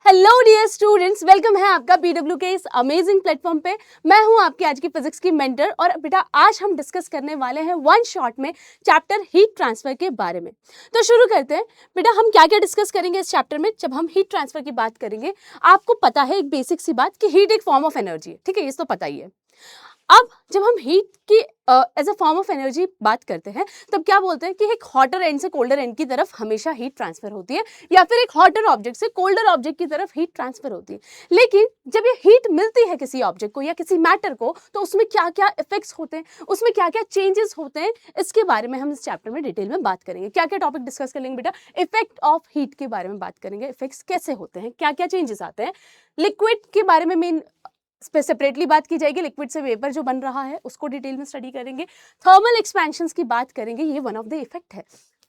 Hello dear students, welcome है आपका PW के इस अमेजिंग प्लेटफॉर्म पे। मैं हूं आपकी आज की फिजिक्स की मेंटर और बेटा आज हम डिस्कस करने वाले हैं वन शॉट में चैप्टर हीट ट्रांसफर के बारे में। तो शुरू करते हैं। बेटा हम क्या क्या डिस्कस करेंगे इस चैप्टर में। जब हम हीट ट्रांसफर की बात करेंगे, आपको पता है एक बेसिक सी बात कि हीट एक फॉर्म ऑफ एनर्जी है, ठीक है, ये तो पता ही है। अब जब हम हीट की as a form of energy बात करते हैं, तब क्या बोलते हैं कि एक हॉटर एंड से कोल्डर एंड की तरफ हमेशा हीट ट्रांसफर होती है, या फिर एक हॉटर ऑब्जेक्ट से कोल्डर ऑब्जेक्ट की तरफ हीट ट्रांसफर होती है। लेकिन जब ये हीट मिलती है किसी ऑब्जेक्ट को या किसी मैटर को, तो उसमें क्या क्या इफेक्ट्स होते हैं, उसमें क्या क्या चेंजेस होते हैं, इसके बारे में हम इस चैप्टर में डिटेल में बात करेंगे। क्या क्या टॉपिक डिस्कस कर लेंगे बेटा? इफेक्ट ऑफ हीट के बारे में बात करेंगे, इफेक्ट्स कैसे होते हैं, क्या क्या चेंजेस आते हैं। लिक्विड के बारे में मेन सेपरेटली बात की जाएगी, लिक्विड से वेपर जो बन रहा है उसको डिटेल में स्टडी करेंगे। थर्मल एक्सपेंशंस की बात करेंगे, ये वन ऑफ द इफेक्ट है।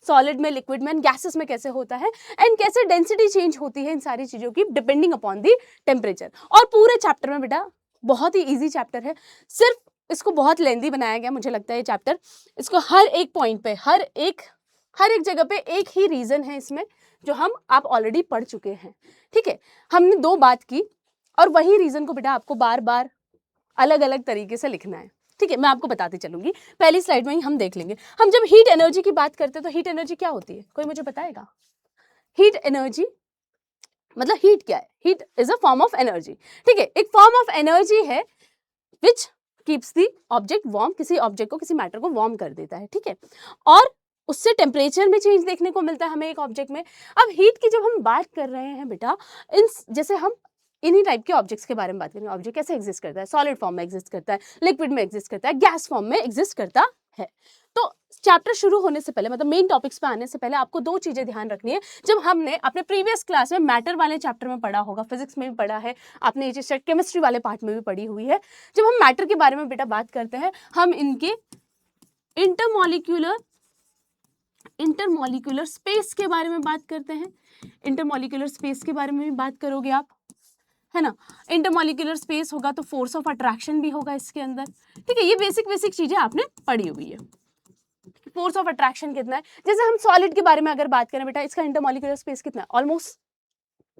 सॉलिड में, लिक्विड में, गैसेस में कैसे होता है एंड कैसे डेंसिटी चेंज होती है इन सारी चीजों की डिपेंडिंग अपॉन दी टेम्परेचर। और पूरे चैप्टर में बेटा बहुत ही ईजी चैप्टर है, सिर्फ इसको बहुत लेंदी बनाया गया मुझे लगता है ये चैप्टर। इसको हर एक पॉइंट पे हर एक जगह पे एक ही रीजन है इसमें जो आप ऑलरेडी पढ़ चुके हैं, ठीक है। हमने दो बात की और वही रीजन को बेटा आपको बार बार अलग अलग तरीके से लिखना है, ठीक है। मैं आपको बताती चलूंगी, पहली स्लाइड में ही हम देख लेंगे। हम जब हीट एनर्जी की बात करते हैं तो हीट एनर्जी क्या होती है, कोई मुझे बताएगा? हीट एनर्जी मतलब हीट क्या है? Heat is a form of energy, ठीक है। एक फॉर्म ऑफ एनर्जी है which keeps the object warm, किसी ऑब्जेक्ट को, किसी मैटर को वार्म कर देता है, ठीक है। और उससे टेम्परेचर में चेंज देखने को मिलता है हमें एक ऑब्जेक्ट में। अब हीट की जब हम बात कर रहे हैं बेटा, इन जैसे हम इन्हीं टाइप के ऑब्जेक्ट्स के बारे में बात करेंगे। ऑब्जेक्ट कैसे एग्जिस्ट करता है? सॉलिड फॉर्म में एग्जिस्ट करता है, लिक्विड में एग्जिस्ट करता है, गैस फॉर्म में एग्जिस्ट करता है। तो चैप्टर शुरू होने से पहले, मतलब मेन टॉपिक्स पे आने से पहले, आपको दो चीजें ध्यान रखनी है। जब हमने अपने प्रीवियस क्लास में मैटर वाले चैप्टर में पढ़ा होगा, फिजिक्स में भी पढ़ा है आपने, ये चीज केमिस्ट्री वाले पार्ट में भी पढ़ी हुई है। जब हम मैटर के बारे में बेटा बात करते हैं, हम इनके इंटरमॉलिक्यूलर स्पेस के बारे में बात करते हैं। इंटरमॉलिक्यूलर स्पेस के बारे में भी बात करोगे आप, है ना। इंटरमॉलिक्यूलर स्पेस होगा तो फोर्स ऑफ अट्रैक्शन भी होगा इसके अंदर, ठीक है। ये बेसिक चीजें आपने पढ़ी हुई है। फोर्स ऑफ अट्रैक्शन कितना है, जैसे हम सॉलिड के बारे में अगर बात करें बेटा, इसका इंटरमॉलिक्यूलर स्पेस कितना है? ऑलमोस्ट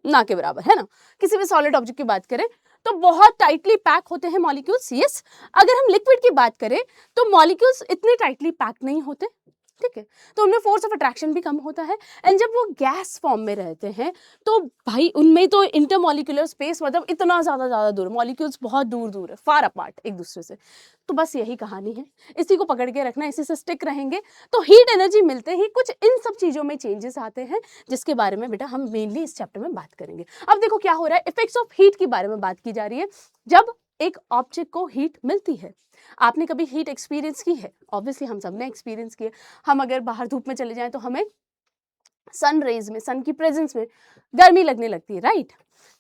ना के बराबर, है ना। किसी भी सॉलिड ऑब्जेक्ट की बात करें तो बहुत टाइटली पैक होते हैं मॉलिक्यूल्स, यस। अगर हम लिक्विड की बात करें तो मॉलिक्यूल्स इतने टाइटली पैक नहीं होते, ठीक है। तो उनमें फोर्स ऑफ अट्रैक्शन भी कम होता है। एंड जब वो गैस फॉर्म में रहते हैं तो भाई उनमें तो इंटरमॉलिक्यूलर स्पेस मतलब इतना ज्यादा दूर, मॉलिक्यूल्स बहुत दूर दूर है, फार अपार्ट एक दूसरे से। तो बस यही कहानी है, इसी को पकड़ के रखना, इसी से स्टिक रहेंगे। तो हीट एनर्जी मिलते ही कुछ इन सब चीजों में चेंजेस आते हैं, जिसके बारे में बेटा हम मेनली इस चैप्टर में बात करेंगे। अब देखो क्या हो रहा है, इफेक्ट्स ऑफ हीट के बारे में बात की जा रही है। जब एक ऑब्जेक्ट को हीट मिलती है, आपने कभी हीट एक्सपीरियंस की है? ऑब्वियसली हम सब ने एक्सपीरियंस किया। हम अगर बाहर धूप में चले जाएं तो हमें सन रेज में, सन की प्रेजेंस में गर्मी लगने लगती है, राइट,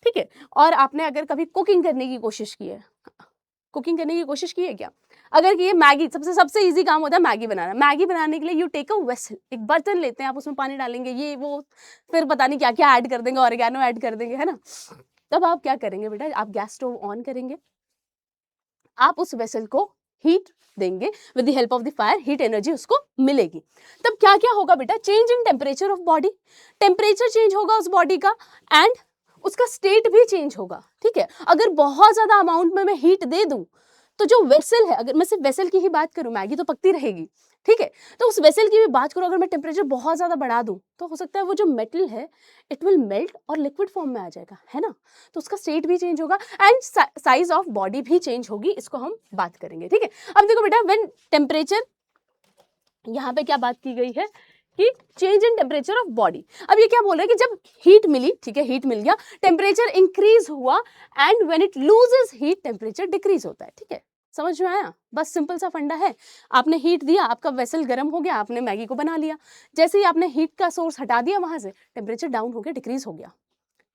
ठीक है। और आपने अगर कभी कुकिंग करने की कोशिश की है, कुकिंग करने की कोशिश की है क्या? अगर की मैगी, सबसे इजी काम होता है मैगी बनाना। मैगी बनाने के लिए यू टेक अ वेसल, एक बर्तन लेते हैं, आप उसमें पानी डालेंगे, ये वो, फिर पता नहीं क्या क्या ऐड कर देंगे, ऑरिगेनो ऐड कर देंगे, है ना। तब आप क्या करेंगे बेटा, आप गैस स्टोव ऑन करेंगे, आप उस वेसल को हीट देंगे, with the help of the fire heat energy उसको मिलेगी। तब क्या क्या होगा बेटा? Change in temperature of body, temperature change होगा उस बॉडी का एंड उसका स्टेट भी चेंज होगा, ठीक है। अगर बहुत ज्यादा अमाउंट में मैं हीट दे दूं तो जो वेसल है, अगर मैं सिर्फ वेसल की ही बात करूं, मैगी तो पकती रहेगी, ठीक है। तो उस वेसल की भी बात करूं, अगर मैं टेम्परेचर बहुत ज्यादा बढ़ा दूं तो हो सकता है वो जो मेटल है इट विल मेल्ट और लिक्विड फॉर्म में आ जाएगा, है ना। तो उसका स्टेट भी चेंज होगा एंड साइज ऑफ बॉडी भी चेंज होगी, इसको हम बात करेंगे, ठीक है। अब देखो बेटा, व्हेन टेम्परेचर, यहाँ पे क्या बात की गई है कि change in temperature of body. अब ये क्या बोल रहा है कि जब हीट मिली, ठीक है, हीट मिल गया, टेम्परेचर इंक्रीज हुआ and when it loses heat temperature decrease होता है, ठीक है। समझ में आया? बस सिंपल सा फंडा है। आपने हीट दिया, आपका वेसल गर्म हो गया, आपने मैगी को बना लिया। जैसे ही आपने हीट का सोर्स हटा दिया वहां से, टेम्परेचर डाउन हो गया, डिक्रीज हो गया,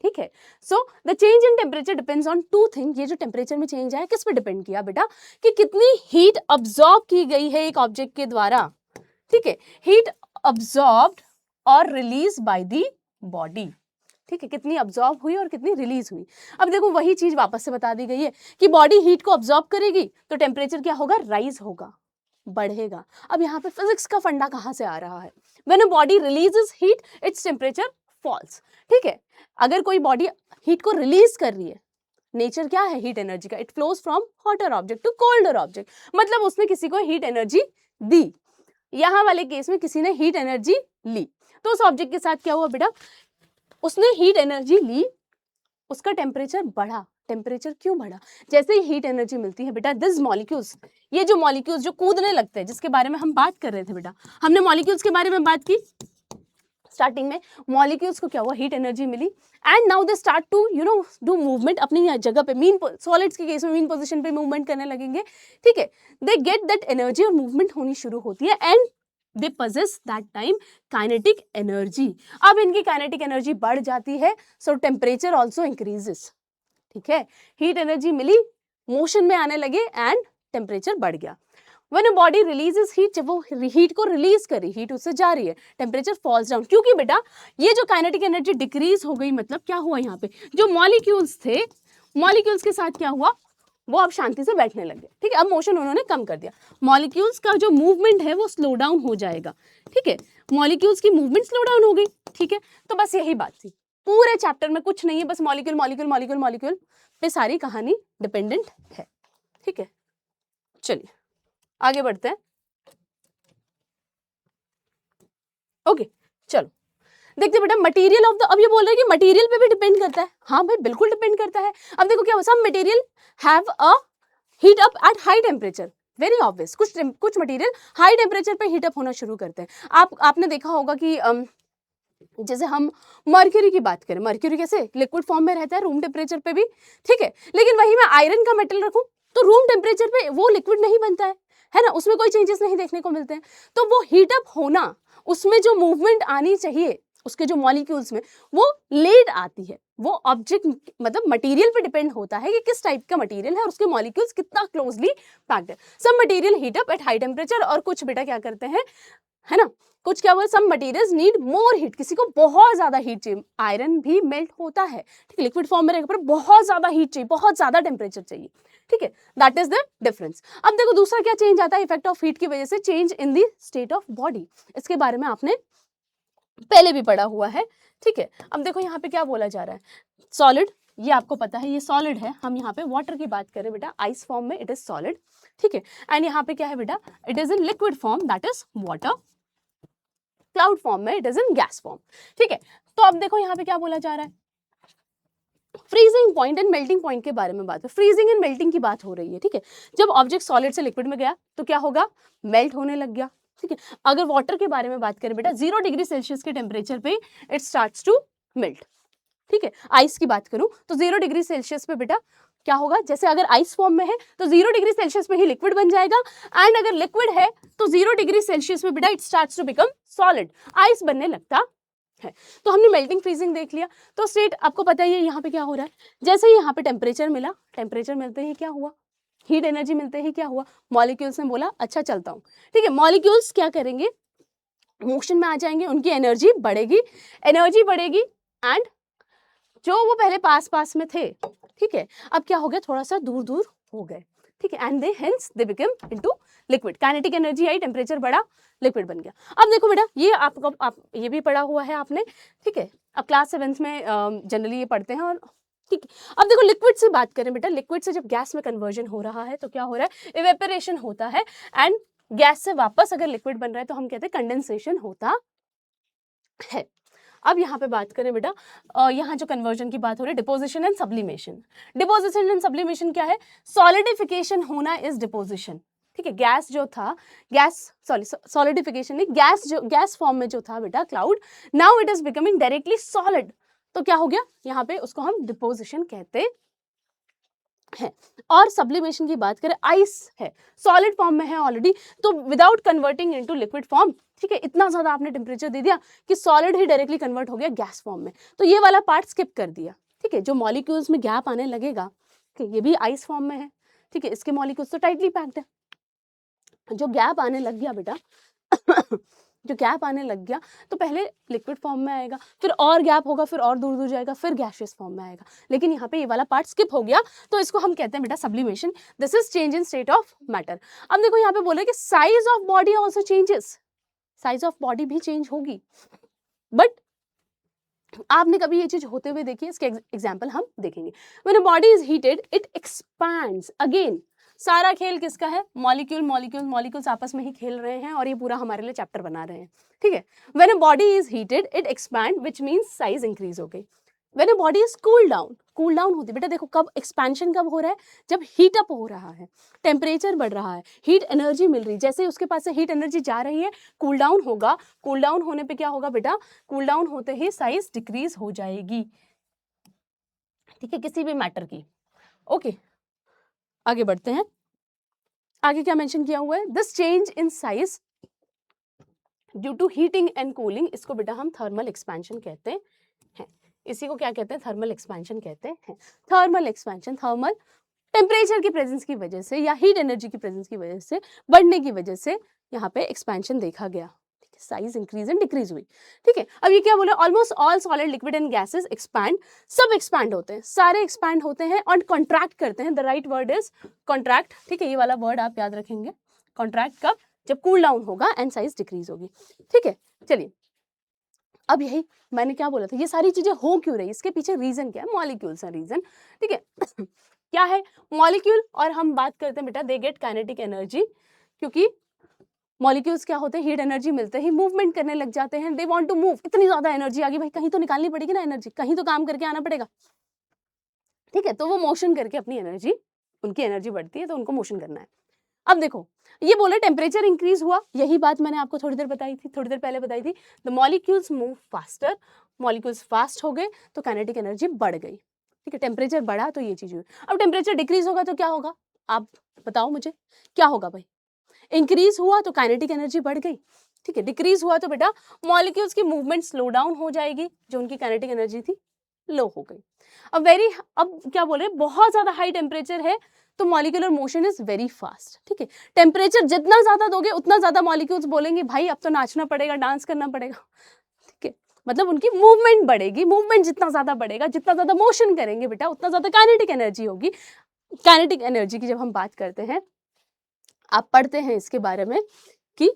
ठीक है। So the change in temperature depends on two thing. ये जो टेम्परेचर में चेंज आया किस पे डिपेंड किया बेटा? कि कितनी हीट अब्सॉर्ब की गई है एक ऑब्जेक्ट के द्वारा, ठीक है। हीट अब्सॉर्ब्ड और रिलीज बाय द बॉडी, ठीक है, कितनी अब्सॉर्ब हुई और कितनी रिलीज हुई। अब देखो वही चीज वापस से बता दी गई है कि बॉडी हीट को अब्सॉर्ब करेगी तो टेम्परेचर क्या होगा? राइज होगा, बढ़ेगा। अब यहाँ पे फिजिक्स का फंडा कहाँ से आ रहा है? When a body releases heat its temperature falls, ठीक है। अगर कोई बॉडी हीट को रिलीज कर रही है। नेचर क्या है हीट एनर्जी का? It flows from hotter object to colder object, मतलब उसने किसी को हीट एनर्जी दी। यहाँ वाले केस में किसी ने हीट एनर्जी ली, तो उस ऑब्जेक्ट के साथ क्या हुआ बेटा? उसने हीट एनर्जी ली, उसका टेम्परेचर बढ़ा। टेम्परेचर क्यों बढ़ा? जैसे ही हीट एनर्जी मिलती है बेटा, दिस मॉलिक्यूल्स, ये जो मॉलिक्यूल्स जो कूदने लगते हैं, जिसके बारे में हम बात कर रहे थे बेटा, हमने मॉलिक्यूल्स के बारे में बात की स्टार्टिंग में। मॉलिक्यूल्स को क्या हुआ? हीट एनर्जी मिली, and now they start to do movement अपनी जगह पे, मीन सॉलिड्स के केस में मीन पोजीशन पे मूवमेंट करने लगेंगे, ठीक है। दे गेट दैट एनर्जी और मूवमेंट होनी शुरू होती है, and they possess that time kinetic energy। अब इनकी kinetic energy बढ़ जाती है, so temperature also increases, ठीक है। हीट एनर्जी मिली, मोशन में आने लगे एंड टेम्परेचर बढ़ गया। When a body releases heat, जब वो हीट को रिलीज करी, हीट उससे जा रही है, टेम्परेचर फॉल्स डाउन, क्योंकि बेटा ये जो काइनेटिक एनर्जी डिक्रीज हो गई, मतलब क्या हुआ यहाँ पे? जो मॉलिक्यूल्स थे, मॉलिक्यूल्स के साथ क्या हुआ? वो अब शांति से बैठने लग गए, ठीक है। अब मोशन उन्होंने कम कर दिया, मॉलिक्यूल्स का जो मूवमेंट है वो स्लो डाउन हो जाएगा, ठीक है। मॉलिक्यूल्स की मूवमेंट स्लो डाउन हो गई, ठीक है। तो बस यही बात थी, पूरे चैप्टर में कुछ नहीं है, बस मॉलिक्यूल मॉलिक्यूल मॉलिक्यूल मॉलिक्यूल पे सारी कहानी डिपेंडेंट है, ठीक है। चलिए आगे बढ़ते हैं। ओके चलो देखते बेटा, मटेरियल ऑफ द, अब ये बोल रहे हैं कि मटेरियल पे भी डिपेंड करता है। हाँ भाई बिल्कुल डिपेंड करता है। अब देखो क्या हुआ, some material have a heat up at high temperature, very obvious, कुछ मटेरियल हाई टेम्परेचर पे हीट अप होना शुरू करते हैं। आपने देखा होगा कि जैसे हम मर्क्यूरी की बात करें, मर्क्यूरी कैसे लिक्विड फॉर्म में रहता है रूम टेम्परेचर पे भी, ठीक है। लेकिन वही मैं आयरन का मेटल रखूं तो रूम टेम्परेचर पे वो लिक्विड नहीं बनता है ना, उसमें कोई चेंजेस नहीं देखने को मिलते हैं। तो वो हीट अप होना, उसमें जो मूवमेंट आनी चाहिए उसके जो मॉलिक्यूल्स में, वो लेट आती है। वो ऑब्जेक्ट मतलब मटेरियल पे डिपेंड होता है कि किस टाइप का मटेरियल है और उसके मॉलिक्यूल्स कितना क्लोजली पैक्ड है। सब material heat up at high temperature, और कुछ बेटा क्या करते हैं, है ना, कुछ क्या हुआ, some materials need more heat, किसी को बहुत ज्यादा हीट चाहिए। आयरन भी मेल्ट होता है, ठीक है, लिक्विड फॉर्म में रहेगा, पर बहुत ज्यादा हीट चाहिए, बहुत ज्यादा टेम्परेचर चाहिए, ठीक है। That is the difference. अब देखो दूसरा क्या चेंज आता है इफेक्ट ऑफ हीट की वजह से, change in the state of body. इसके बारे में आपने पहले भी पढ़ा हुआ है, ठीक है। अब देखो यहाँ पे क्या बोला जा रहा है, सॉलिड, ये आपको पता है ये सॉलिड है। हम यहाँ पे वाटर की बात करें बेटा, आइस फॉर्म में इट इज सॉलिड, ठीक है। एंड यहाँ पे क्या है बेटा, it is in liquid form, that is water. Cloud form में it is in gas form, ठीक है। तो अब देखो यहाँ पे क्या बोला जा रहा है, freezing point and melting point के बारे में बात है। फ्रीजिंग एंड मेल्टिंग की बात हो रही है, ठीक है। जब ऑब्जेक्ट सॉलिड से लिक्विड में गया तो क्या होगा, मेल्ट होने लग गया, ठीक है। अगर वाटर के बारे में बात करें बेटा, 0 डिग्री सेल्सियस के टेम्परेचर पे इट स्टार्ट्स टू मेल्ट, ठीक है। आइस की बात करूं तो 0 डिग्री सेल्सियस पे बेटा क्या होगा, जैसे अगर आइस फॉर्म में है तो 0 डिग्री सेल्सियस पे ही लिक्विड बन जाएगा, एंड अगर लिक्विड है तो 0 डिग्री सेल्सियस में बेटा it starts to become solid, ice बनने लगता है। तो हमने मेल्टिंग फ्रीजिंग देख लिया। तो स्टेट आपको पता ही है यहाँ पे क्या हो रहा है, जैसे ही यहाँ पे टेम्परेचर मिला, टेम्परेचर मिलते ही क्या हुआ, हीट एनर्जी मिलते ही क्या हुआ, मॉलिक्यूल्स ने बोला अच्छा चलता हूँ, ठीक है। मॉलिक्यूल्स क्या करेंगे, मोशन में आ जाएंगे, उनकी एनर्जी बढ़ेगी एंड जो वो पहले पास पास में थे, ठीक है, अब क्या हो गया, थोड़ा सा दूर दूर हो गए, ठीक है। And they hence they become into liquid, kinetic energy I, temperature बढ़ा, लिक्विड बन गया। अब देखो बेटा ये आप ये भी पढ़ा हुआ है आपने, ठीक है। अब क्लास 7th में जनरली ये पढ़ते हैं, और ठीक है। अब देखो लिक्विड से बात करें बेटा, लिक्विड से जब गैस में कन्वर्जन हो रहा है तो क्या हो रहा है, इवेपोरेशन होता है, एंड गैस से वापस अगर लिक्विड बन रहा है तो हम कहते हैं कंडेंसेशन होता है। अब यहाँ पे बात करें बेटा, यहाँ जो कन्वर्जन की बात हो रही है, deposition and sublimation. Deposition and sublimation क्या है, सॉलिडिफिकेशन होना इज डिपोजिशन, ठीक है। गैस जो था, सॉलिडिफिकेशन नहीं, गैस फॉर्म में जो था बेटा cloud, now it is becoming directly solid, तो क्या हो गया यहाँ पे, उसको हम डिपोजिशन कहते है। और सब्लिमेशन की बात करें, आइस है, सॉलिड फॉर्म में है ऑलरेडी, तो without converting into liquid form, ठीक है, इतना ज्यादा आपने टेम्परेचर दे दिया कि सॉलिड ही डायरेक्टली कन्वर्ट हो गया गैस फॉर्म में, तो ये वाला पार्ट स्किप कर दिया, ठीक है। जो मॉलिक्यूल्स में गैप आने लगेगा, ठीक है, ये भी आइस फॉर्म में है, ठीक है, इसके मॉलिक्यूल्स तो टाइटली पैक्ड है, जो गैप आने लग गया बेटा जो गैप आने लग गया तो पहले लिक्विड फॉर्म में आएगा, फिर और गैप होगा, फिर और दूर दूर जाएगा, फिर गैसियस फॉर्म में आएगा, लेकिन यहाँ पे ये वाला पार्ट स्किप हो गया, तो इसको हम कहते हैं बेटा sublimation. This is change in state of matter. अब देखो यहाँ पे बोले कि size of body also changes, size of body भी चेंज होगी, बट आपने कभी ये चीज होते हुए देखी है? इसके एग्जाम्पल हम देखेंगे। When a body is heated it expands. Again सारा खेल किसका है? मॉलिक्यूल मॉलिक्यूल मॉलिक्यूल्स आपस में ही खेल रहे हैं और ये पूरा हमारे लिए चैप्टर बना रहे हैं, ठीक है। When a body is heated it expand which means size increase हो गई। When a body is cool down होती है बेटा, देखो कब एक्सपेंशन कब हो रहा है? जब हीट अप हो रहा है, टेम्परेचर बढ़ रहा है, हीट एनर्जी मिल रही है, जैसे उसके पास से हीट एनर्जी जा रही है कूल डाउन होगा। कूल डाउन होने पे क्या होगा बेटा? कूल डाउन होते ही साइज डिक्रीज हो जाएगी, ठीक है, किसी भी मैटर की। ओके आगे बढ़ते हैं। आगे क्या मेंशन किया हुआ है? This change in size due to heating and cooling, इसको बेटा हम थर्मल एक्सपेंशन कहते हैं। इसी को क्या कहते हैं? थर्मल एक्सपेंशन कहते हैं। थर्मल एक्सपेंशन, थर्मल टेम्परेचर की प्रेजेंस की वजह से या हीट एनर्जी की प्रेजेंस की वजह से, बढ़ने की वजह से यहाँ पे एक्सपेंशन देखा गया, साइज इंक्रीज एंड डिक्रीज हुई, ठीक है। अब ये क्या बोला? Almost all solid liquid and gases expand, सब एक्सपैंड होते हैं, सारे एक्सपैंड होते हैं और कॉन्ट्रैक्ट करते हैं। The right word is contract, ठीक है, ये वाला वर्ड आप याद रखेंगे। कॉन्ट्रैक्ट कब? जब कूल डाउन होगा एंड साइज डिक्रीज होगी, ठीक है। चलिए अब यही मैंने क्या बोला था, ये सारी चीजें हो क्यों रही, इसके पीछे रीजन क्या है? मॉलिक्यूल्स है रीजन, ठीक है। क्या है मॉलिक्यूल? और हम बात करते हैं बेटा दे गेट काइनेटिक एनर्जी, क्योंकि मॉलिक्यूल्स क्या होते हैं? हीट एनर्जी मिलते ही मूवमेंट करने लग जाते हैं। दे वांट टू मूव, इतनी ज्यादा एनर्जी आ गई भाई, कहीं तो निकालनी पड़ेगी ना एनर्जी, कहीं तो काम करके आना पड़ेगा, ठीक है। तो वो मोशन करके अपनी एनर्जी, उनकी एनर्जी बढ़ती है तो उनको मोशन करना है। अब देखो ये बोले टेम्परेचर इंक्रीज हुआ, यही बात मैंने आपको थोड़ी देर बताई थी, थोड़ी देर पहले बताई थी। The molecules move faster, molecules fast हो गए तो काइनेटिक एनर्जी बढ़ गई, ठीक है। टेम्परेचर बढ़ा तो ये चीज हुई। अब टेम्परेचर डिक्रीज होगा तो क्या होगा? आप बताओ मुझे क्या होगा भाई? इंक्रीज हुआ तो काइनेटिक एनर्जी बढ़ गई, ठीक है। डिक्रीज हुआ तो बेटा मॉलिक्यूल्स की मूवमेंट स्लो डाउन हो जाएगी, जो उनकी काइनेटिक एनर्जी थी लो हो गई। अब क्या बोले? बहुत ज्यादा हाई टेम्परेचर है तो molecular motion is very fast, ठीक है। टेम्परेचर जितना ज्यादा दोगे उतना ज्यादा मॉलिक्यूल्स बोलेंगे भाई अब तो नाचना पड़ेगा, डांस करना पड़ेगा, ठीक है। मतलब उनकी मूवमेंट बढ़ेगी, मूवमेंट जितना ज्यादा बढ़ेगा, जितना ज्यादा मोशन करेंगे बेटा उतना ज्यादा काइनेटिक एनर्जी होगी। काइनेटिक एनर्जी की जब हम बात करते हैं, आप पढ़ते हैं इसके बारे में कि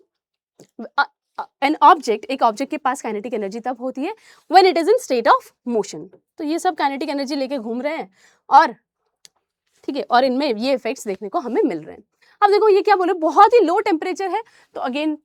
एन ऑब्जेक्ट, एक ऑब्जेक्ट के पास काइनेटिक एनर्जी तब होती है when it is in state of motion. तो ये सब काइनेटिक एनर्जी लेके घूम रहे हैं और ठीक है, और इनमें ये इफेक्ट्स देखने को हमें मिल रहे हैं। अब देखो ये क्या बोले? बहुत ही लो टेम्परेचर है तो again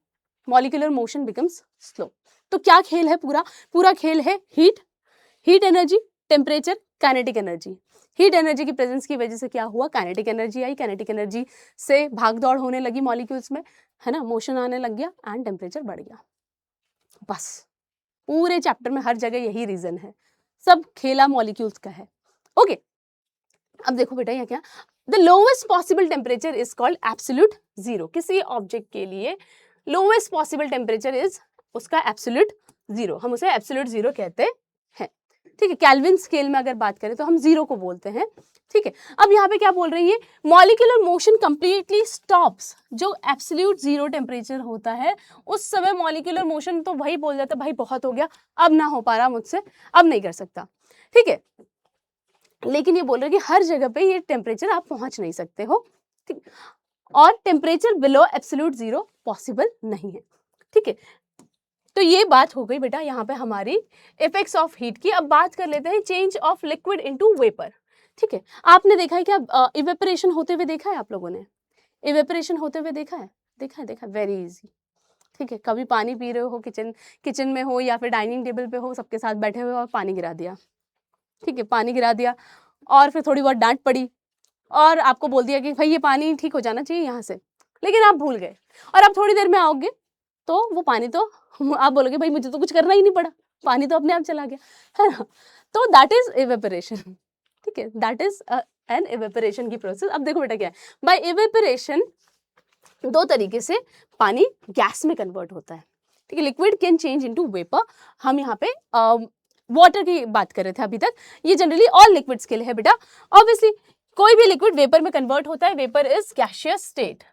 molecular motion becomes slow. तो क्या खेल है? पूरा खेल है heat energy, temperature, kinetic energy. Heat energy की प्रेजेंस की वजह से क्या हुआ? काइनेटिक एनर्जी आई, काइनेटिक एनर्जी से भाग दौड़ होने लगी मॉलिक्यूल्स में, है ना, मोशन आने लग गया एंड टेम्परेचर बढ़ गया। बस पूरे चैप्टर में हर जगह यही रीजन है, सब खेला मॉलिक्यूल्स का है। ओके अब देखो बेटा ये क्या, the lowest possible temperature is called absolute zero. किसी ऑब्जेक्ट के लिए लोवेस्ट पॉसिबल टेम्परेचर इज उसका एब्सोल्यूट जीरो, हम उसे एब्सोल्यूट जीरो कहते हैं, ठीक है। केल्विन स्केल में अगर बात करें तो हम जीरो को बोलते हैं, ठीक है। अब यहाँ पे क्या बोल रही है? Molecular motion completely stops. जो एब्सोल्यूट जीरो टेम्परेचर होता है उस समय मॉलिक्यूलर मोशन तो वही बोल जाता है भाई बहुत हो गया, अब ना हो पा रहा मुझसे, अब नहीं कर सकता, ठीक है। लेकिन ये बोल रहे कि हर जगह पे ये टेम्परेचर आप पहुंच नहीं सकते हो, ठीक, और temperature below absolute zero possible नहीं है, ठीक है। तो ये बात हो गई बेटा यहाँ पे हमारी इफेक्ट्स ऑफ हीट की। अब बात कर लेते हैं change of liquid into vapour, ठीक है। आपने देखा है क्या इवेपोरेशन होते हुए देखा है? आप लोगों ने इवेपोरेशन होते हुए देखा है? देखा है, वेरी इजी, ठीक है। कभी पानी पी रहे हो, किचन में हो या फिर डाइनिंग टेबल पे हो, सबके साथ बैठे हुए और पानी गिरा दिया, ठीक है, पानी गिरा दिया और फिर थोड़ी बहुत डांट पड़ी और आपको बोल दिया कि भाई ये पानी ठीक हो जाना चाहिए यहाँ से, लेकिन आप भूल गए और आप थोड़ी देर में आओगे तो वो पानी तो आप बोलोगे भाई मुझे तो कुछ करना ही नहीं पड़ा, पानी तो अपने आप चला गया, है ना। तो दैट इज इवेपोरेशन, ठीक है, दैट इज एन इवेपोरेशन की प्रोसेस। अब देखो बेटा क्या है, बाय इवेपोरेशन दो तरीके से पानी गैस में कन्वर्ट होता है, ठीक है। Liquid can change into vapour. हम यहाँ पे वाटर की बात कर रहे थे अभी तक, ये जनरली ऑल लिक्विड्स के लिए है बेटा। ऑब्वियसली कोई भी लिक्विड वेपर में कन्वर्ट होता है, वेपर इज गैसियस स्टेट,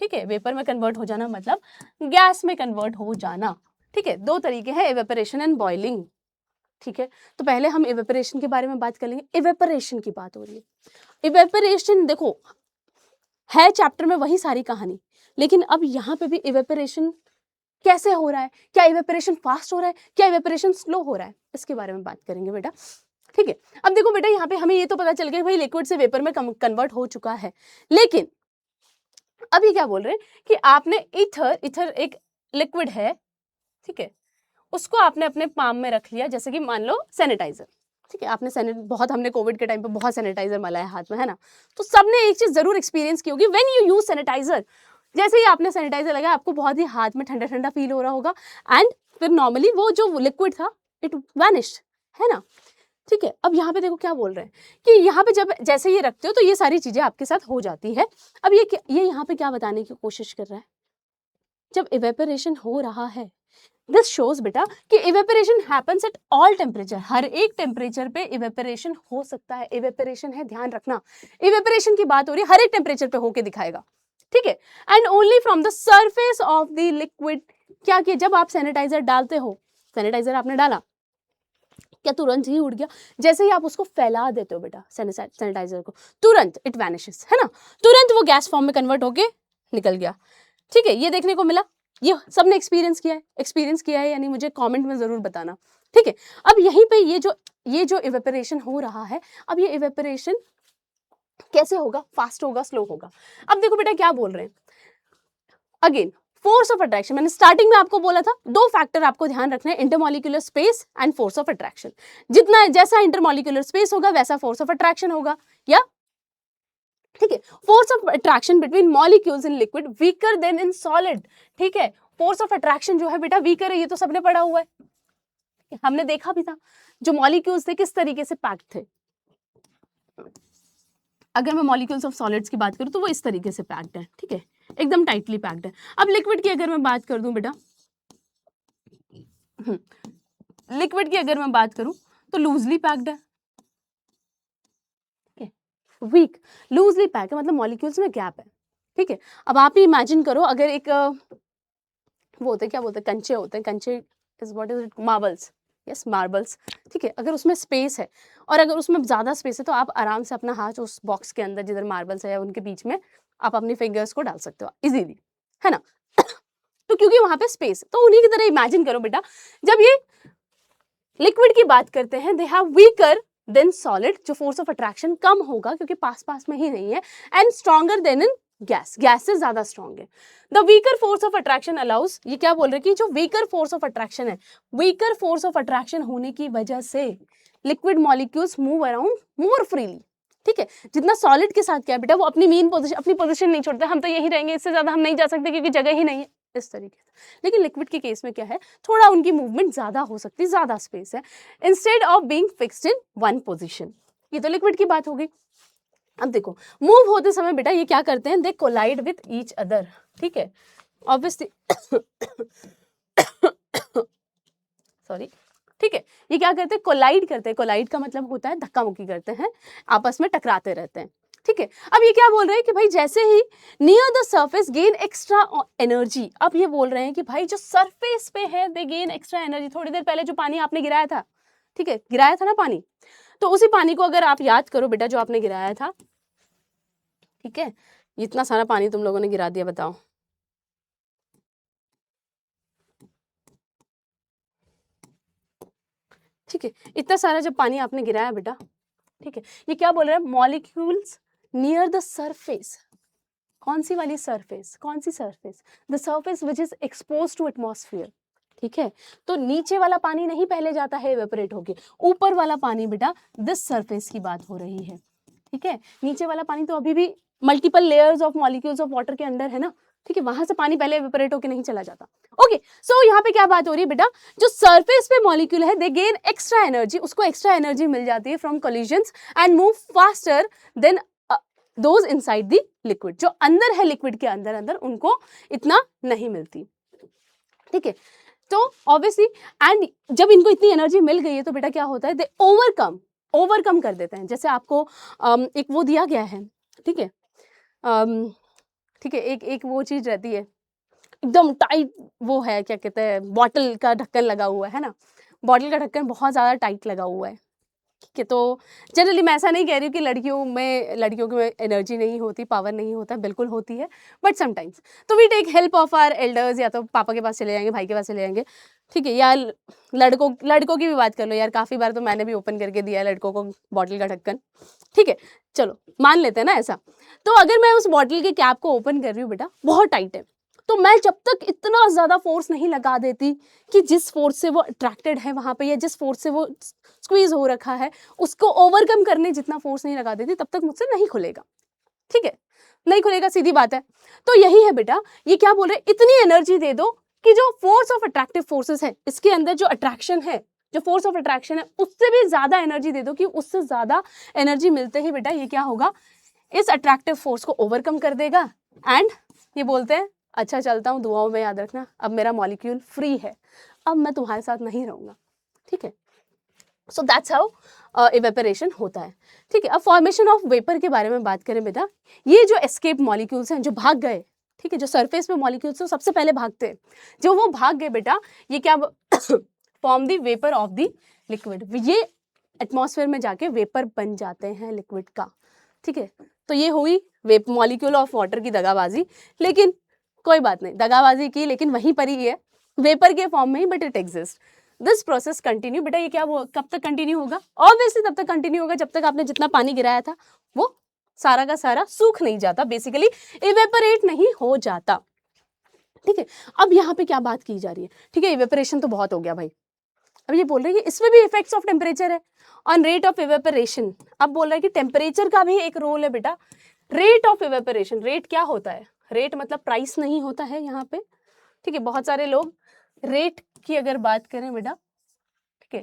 ठीक है। वेपर में कन्वर्ट हो जाना मतलब गैस में कन्वर्ट हो जाना, ठीक है। दो तरीके हैं, इवेपोरेशन एंड बॉइलिंग, ठीक है। तो पहले हम इवेपोरेशन के बारे में बात कर लेंगे। इवेपोरेशन की बात हो रही है, इवेपोरेशन देखो है चैप्टर में वही सारी कहानी, लेकिन अब यहाँ पे भी इवेपोरेशन कैसे हो रहा है, क्या इवेपोरेशन फास्ट हो रहा है, क्या इवेपोरेशन स्लो हो रहा है, इसके बारे में बात करेंगे बेटा। ठीक है, अब देखो बेटा यहाँ पे हमें ये तो पता चल गया भाई लिक्विड से वेपर में कन्वर्ट हो चुका है, लेकिन अब ये क्या बोल रहे हैं कि आपने ईथर एक लिक्विड है, ठीक है, उसको आपने अपने पाम में रख लिया, जैसे कि मान लो सैनिटाइजर, ठीक है, आपने बहुत हमने कोविड के टाइम पे बहुत सैनिटाइजर मलाया हाथ में, है ना, तो सबने एक चीज जरूर एक्सपीरियंस की होगी, व्हेन यू यूज सैनिटाइजर, जैसे ही आपने सैनिटाइजर लगाया आपको बहुत ही हाथ में ठंडा ठंडा फील हो रहा होगा, एंड फिर नॉर्मली वो जो लिक्विड था इट वैनिश्ड, है ना। ठीक है, अब यहाँ पे देखो क्या बोल रहे हैं कि यहाँ पे जब जैसे ये रखते हो तो ये सारी चीजें आपके साथ हो जाती है। अब ये यहाँ पे क्या बताने की कोशिश कर रहा है, जब इवेपोरेशन हो रहा है, दिस शोज बेटा कि evaporation happens at all temperature, हर एक टेम्परेचर पे इवेपोरेशन हो सकता है। इवेपोरेशन है, ध्यान रखना, इवेपोरेशन की बात हो रही है, हर एक टेम्परेचर पे होके दिखाएगा, ठीक है, and only from the surface of the liquid. क्या किया, जब आप सैनिटाइजर डालते हो, सैनिटाइजर आपने डाला, क्या तुरंत ही उड़ गया? जैसे ही आप उसको फैला देते हो बेटा सैनिटाइजर को, तुरंत इट वैनिशेस, है ना, तुरंत वो गैस फॉर्म में कन्वर्ट होके निकल गया। ठीक है, ये देखने को मिला, ये सबने एक्सपीरियंस किया है यानी मुझे कमेंट में जरूर बताना। ठीक है, अब यहीं पे ये जो इवेपोरेशन हो रहा है, अब ये इवेपोरेशन कैसे होगा, फास्ट होगा, स्लो होगा? अब देखो बेटा क्या बोल रहे हैं, अगेन फोर्स ऑफ अट्रैक्शन, मैंने स्टार्टिंग में आपको बोला था दो फैक्टर आपको ध्यान रखना है, intermolecular space and force of attraction. जितना जैसा इंटरमॉलिक्यूलर स्पेस होगा वैसा फोर्स ऑफ अट्रैक्शन होगा, या ठीक है, force of attraction between molecules in liquid weaker then in solid. ठीक है, फोर्स ऑफ अट्रैक्शन जो है बेटा वीकर है, ये तो सबने पढ़ा हुआ है, हमने देखा भी था जो मॉलिक्यूल्स थे किस तरीके से पैक्ड थे। अगर मैं मॉलिक्यूल्स ऑफ सॉलिड्स की बात करूं तो वो इस तरीके से पैक्ड है, ठीक है, एकदम टाइटली पैक्ड है। अब लिक्विड की अगर मैं बात कर दूं बेटा, लिक्विड की अगर मैं बात करूं तो लूजली पैक्ड है, ठीक है, वीक लूजली पैक्ड है, मतलब मॉलिक्यूल्स में गैप है। ठीक है, अब आप ही इमेजिन करो, अगर एक वो होते क्या बोलते हैं, कंचे होते हैं, कंचे is what is it, marbles, yes marbles. ठीक है, अगर उसमें स्पेस है और अगर उसमें ज़्यादा स्पेस है तो आप आराम से अपना हाथ उस बॉक्स के अंदर जिधर मार्बल्स है उनके बीच में आप अपनी फिंगर्स को डाल सकते हो इजीली, है ना। तो क्योंकि वहां पे स्पेस है, तो उन्हीं की तरह इमेजिन करो बेटा, जब ये लिक्विड की बात करते हैं they have weaker then solid, जो फोर्स ऑफ अट्रैक्शन कम होगा क्योंकि पास में ही नहीं है, and stronger then in gas से ज्यादा स्ट्रॉन्ग है। The weaker force of attraction allows, ये क्या बोल रहे हैं कि जो वीकर फोर्स ऑफ अट्रैक्शन है, वीकर फोर्स ऑफ अट्रैक्शन होने की वजह से liquid molecules move around more freely. ठीक है, जितना सॉलिड के साथ क्या है बेटा, वो अपनी पोजीशन नहीं छोड़ता, हम तो यही रहेंगे, इससे ज्यादा हम नहीं जा सकते क्योंकि जगह ही नहीं है, इस तरीके से। लेकिन लिक्विड के केस में क्या है, थोड़ा उनकी मूवमेंट ज्यादा हो सकती है, ज्यादा स्पेस है, instead of being fixed in one position. ये तो लिक्विड की बात हो गई। अब देखो मूव होते समय बेटा ये क्या करते हैं, दे कोलाइड विथ ईच अदर। ठीक है, ऑब्वियसली सॉरी, ठीक है, ये क्या करते हैं, कोलाइड करते हैं। कोलाइड का मतलब होता है धक्का मुक्की करते हैं, आपस में टकराते रहते हैं। ठीक है, अब ये क्या बोल रहे हैं कि भाई जैसे ही near the surface gain extra energy, अब ये बोल रहे हैं कि भाई जो सरफेस पे है दे गेन एक्स्ट्रा एनर्जी। थोड़ी देर पहले जो पानी आपने गिराया था, ठीक है, गिराया था ना पानी, तो उसी पानी को अगर आप याद करो बेटा जो आपने गिराया था, ठीक है, इतना सारा पानी तुम लोगों ने गिरा दिया, बताओ, ठीक है, इतना सारा जब पानी आपने गिराया बेटा, ठीक है, ये क्या बोल रहा है, मॉलिक्यूल्स नियर द सरफेस, कौन सी वाली सरफेस, कौन सी surface, the surface which is expose to atmosphere. ठीक है, तो नीचे वाला पानी नहीं पहले जाता है इवेपोरेट होके, ऊपर वाला पानी बेटा दिस सरफेस की बात हो रही है। ठीक है, नीचे वाला पानी तो अभी भी multiple layers of molecules of water के अंदर है ना, ठीक है, वहां से पानी पहले इवेपोरेट होके नहीं चला जाता। ओके, सो यहाँ पे क्या बात हो रही है बेटा, जो सरफेस पे मॉलिक्यूल है दे गेन एक्स्ट्रा एनर्जी, उसको एक्स्ट्रा एनर्जी मिल जाती है from collisions and move faster than those inside the liquid, जो अंदर है लिक्विड के अंदर उनको इतना नहीं मिलती। ठीक है, तो ऑब्वियसली एंड जब इनको इतनी एनर्जी मिल गई है तो बेटा क्या होता है, दे ओवरकम कर देते हैं। जैसे आपको एक वो दिया गया है, ठीक है, ठीक है, एक वो चीज रहती है एकदम टाइट, वो है क्या कहते हैं, बॉटल का ढक्कन लगा हुआ है ना, बॉटल का ढक्कन बहुत ज्यादा टाइट लगा हुआ है, ठीक है, तो जनरली मैं ऐसा नहीं कह रही हूँ कि लड़कियों में एनर्जी नहीं होती, पावर नहीं होता, बिल्कुल होती है, बट समटाइम्स तो we take help of our elders, या तो पापा के पास चले जाएंगे, भाई के पास चले जाएंगे, ठीक है, या लड़कों की भी बात कर लो यार, काफ़ी बार तो मैंने भी ओपन करके दिया है लड़कों को बॉटल का ढक्कन, ठीक है, चलो मान लेते हैं ना ऐसा। तो अगर मैं उस बॉटल के कैप को ओपन कर रही हूँ बेटा, बहुत टाइट है, तो मैं जब तक इतना ज़्यादा फोर्स नहीं लगा देती कि जिस फोर्स से वो अट्रैक्टेड है वहाँ पे, या जिस फोर्स से वो स्क्वीज हो रखा है उसको ओवरकम करने जितना फोर्स नहीं लगा देती, तब तक मुझसे नहीं खुलेगा, ठीक है, नहीं खुलेगा, सीधी बात है। तो यही है बेटा, ये क्या बोल रहे, इतनी एनर्जी दे दो कि जो फोर्स ऑफ अट्रैक्टिव फोर्सेस है, इसके अंदर जो अट्रैक्शन है, जो फोर्स ऑफ अट्रैक्शन है, उससे भी ज्यादा एनर्जी दे दो कि उससे ज्यादा एनर्जी मिलते ही बेटा ये क्या होगा, इस अट्रैक्टिव फोर्स को ओवरकम कर देगा, एंड ये बोलते हैं अच्छा चलता हूँ, दुआओं में याद रखना, अब मेरा मॉलिक्यूल फ्री है, अब मैं तुम्हारे साथ नहीं रहूंगा, ठीक है। सो दैट्स हाउ इवेपोरेशन होता है, ठीक है। अब फॉर्मेशन ऑफ वेपर के बारे में बात करें बेटा, ये जो एस्केप मॉलिक्यूल्स हैं, जो भाग गए, ठीक है, जो सरफेस पे मॉलिक्यूल्स हैं सबसे पहले भागते हैं, जो वो भाग गए बेटा, ये क्या form the vapour of the liquid, ये एटमॉस्फेयर में जाके वेपर बन जाते हैं लिक्विड का, ठीक है। तो ये हुई मॉलिक्यूल ऑफ वाटर की दगाबाजी, लेकिन कोई बात नहीं, दगाबाजी की लेकिन वहीं पर ही है, वेपर के फॉर्म में ही, but it exist. This process continue बेटा, ये क्या वो कब तक कंटिन्यू होगा, ऑब्वियसली तब तक कंटिन्यू होगा जब तक आपने जितना पानी गिराया था वो सारा का सारा सूख नहीं जाता, बेसिकली इवेपोरेट नहीं हो जाता, ठीक है। अब यहाँ पे क्या बात की जा रही है, ठीक है, इवेपोरेशन तो बहुत हो गया भाई, अब ये बोल रहे हैं कि इसमें भी इफेक्ट्स ऑफ टेम्परेचर है ऑन रेट ऑफ इवेपोरेशन। अब बोल रहे हैं कि टेम्परेचर का भी एक रोल है बेटा, रेट ऑफ इवेपोरेशन, रेट क्या होता है, रेट मतलब प्राइस नहीं होता है यहाँ पे, ठीक है, बहुत सारे लोग रेट की अगर बात करें बेटा, ठीक है,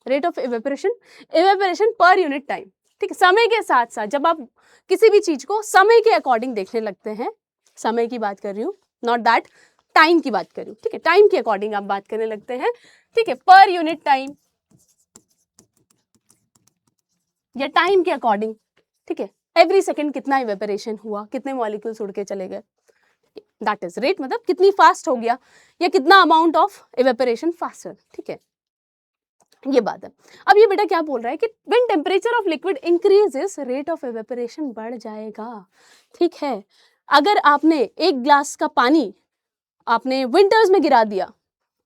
rate of evaporation per unit time, ठीक है, समय के साथ साथ जब आप किसी भी चीज को समय के अकॉर्डिंग देखने लगते हैं, समय की बात कर रही हूँ, नॉट दैट टाइम की बात कर रही हूँ, ठीक है, टाइम के अकॉर्डिंग आप बात करने लगते हैं, ठीक है, पर यूनिट टाइम या टाइम के अकॉर्डिंग, ठीक है, एवरी सेकेंड कितना इवेपोरेशन हुआ, कितने मॉलिक्यूल्स उड़ के चले गए, दैट इज रेट, मतलब कितनी फास्ट हो गया या कितना अमाउंट ऑफ इवेपोरेशन फास्टर, ठीक है, ये बात है। अब ये बेटा क्या बोल रहा है कि when temperature of liquid increases rate of evaporation बढ़ जाएगा, ठीक है। अगर आपने एक ग्लास का पानी आपने विंटर्स में गिरा दिया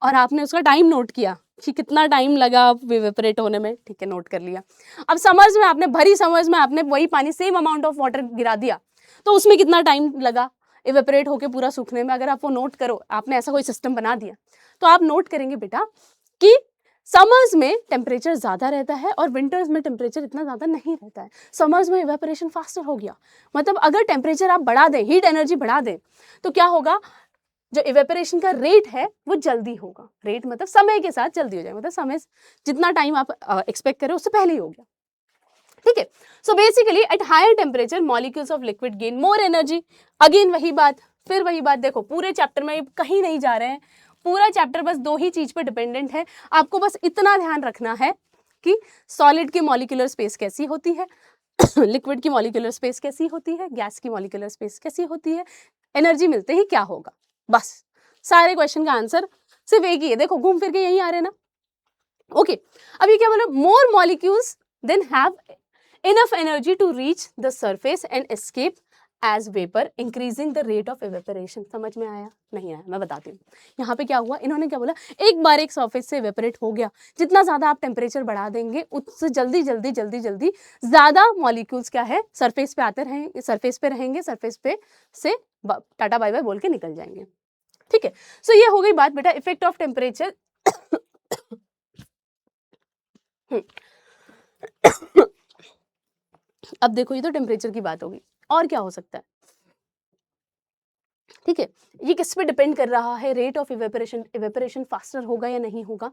और आपने उसका टाइम नोट किया कि कितना टाइम लगा इवेपोरेट होने में, ठीक है, नोट कर लिया। अब समर्स में आपने भरी समर्स में आपने वही पानी सेम अमाउंट ऑफ वाटर गिरा दिया, तो उसमें कितना टाइम लगा इवेपोरेट होके पूरा सूखने में, अगर आप वो नोट करो, आपने ऐसा कोई सिस्टम बना दिया, तो आप नोट करेंगे बेटा कि समर्स में टेम्परेचर ज्यादा रहता है और विंटर्स में टेम्परेचर इतना ज्यादा नहीं रहता है। समर्स में इवेपोरेशन फास्टर हो गया, मतलब अगर टेम्परेचर आप बढ़ा दें, हीट एनर्जी बढ़ा दें, तो क्या होगा, जो इवेपोरेशन का रेट है वो जल्दी होगा, रेट मतलब समय के साथ जल्दी हो जाएगा, मतलब समय जितना टाइम आप एक्सपेक्ट करें उससे पहले ही हो गया, ठीक है। So basically at higher temperature molecules of liquid gain more energy, again वही बात, फिर वही बात, देखो पूरे चैप्टर में कहीं नहीं जा रहे हैं, पूरा चैप्टर बस दो ही चीज पर डिपेंडेंट है, आपको बस इतना ध्यान रखना है कि सॉलिड की मॉलिक्यूलर स्पेस कैसी होती है, लिक्विड की मॉलिक्यूलर स्पेस कैसी होती है, गैस की मॉलिक्यूलर स्पेस कैसी होती है, एनर्जी मिलते ही क्या होगा, बस सारे क्वेश्चन का आंसर सिर्फ एक ही है, देखो घूम फिर के यही आ रहे हैं ना, ओके। अब ये क्या बोला, more molecules then have enough energy to reach the surface and escape as vapour increasing the rate of evaporation. समझ में आया नहीं आया, मैं बताती हूँ। यहाँ पे क्या हुआ, इन्होंने क्या बोला, एक बार एक सरफेस से इवेपोरेट हो गया, जितना ज्यादा आप टेम्परेचर बढ़ा देंगे उससे जल्दी जल्दी जल्दी जल्दी ज्यादा मॉलिक्यूल्स क्या है सरफेस पे आते रहेंगे, सरफेस पे रहेंगे, सरफेस पे से टाटा बाय बाय बोल के निकल जाएंगे, ठीक है। सो ये हो गई बात बेटा इफेक्ट ऑफ टेम्परेचर। अब देखो, ये तो टेम्परेचर की बात होगी, और क्या हो सकता है, ठीक है, ये किस पे डिपेंड कर रहा है, rate of evaporation, evaporation faster होगा या नहीं होगा,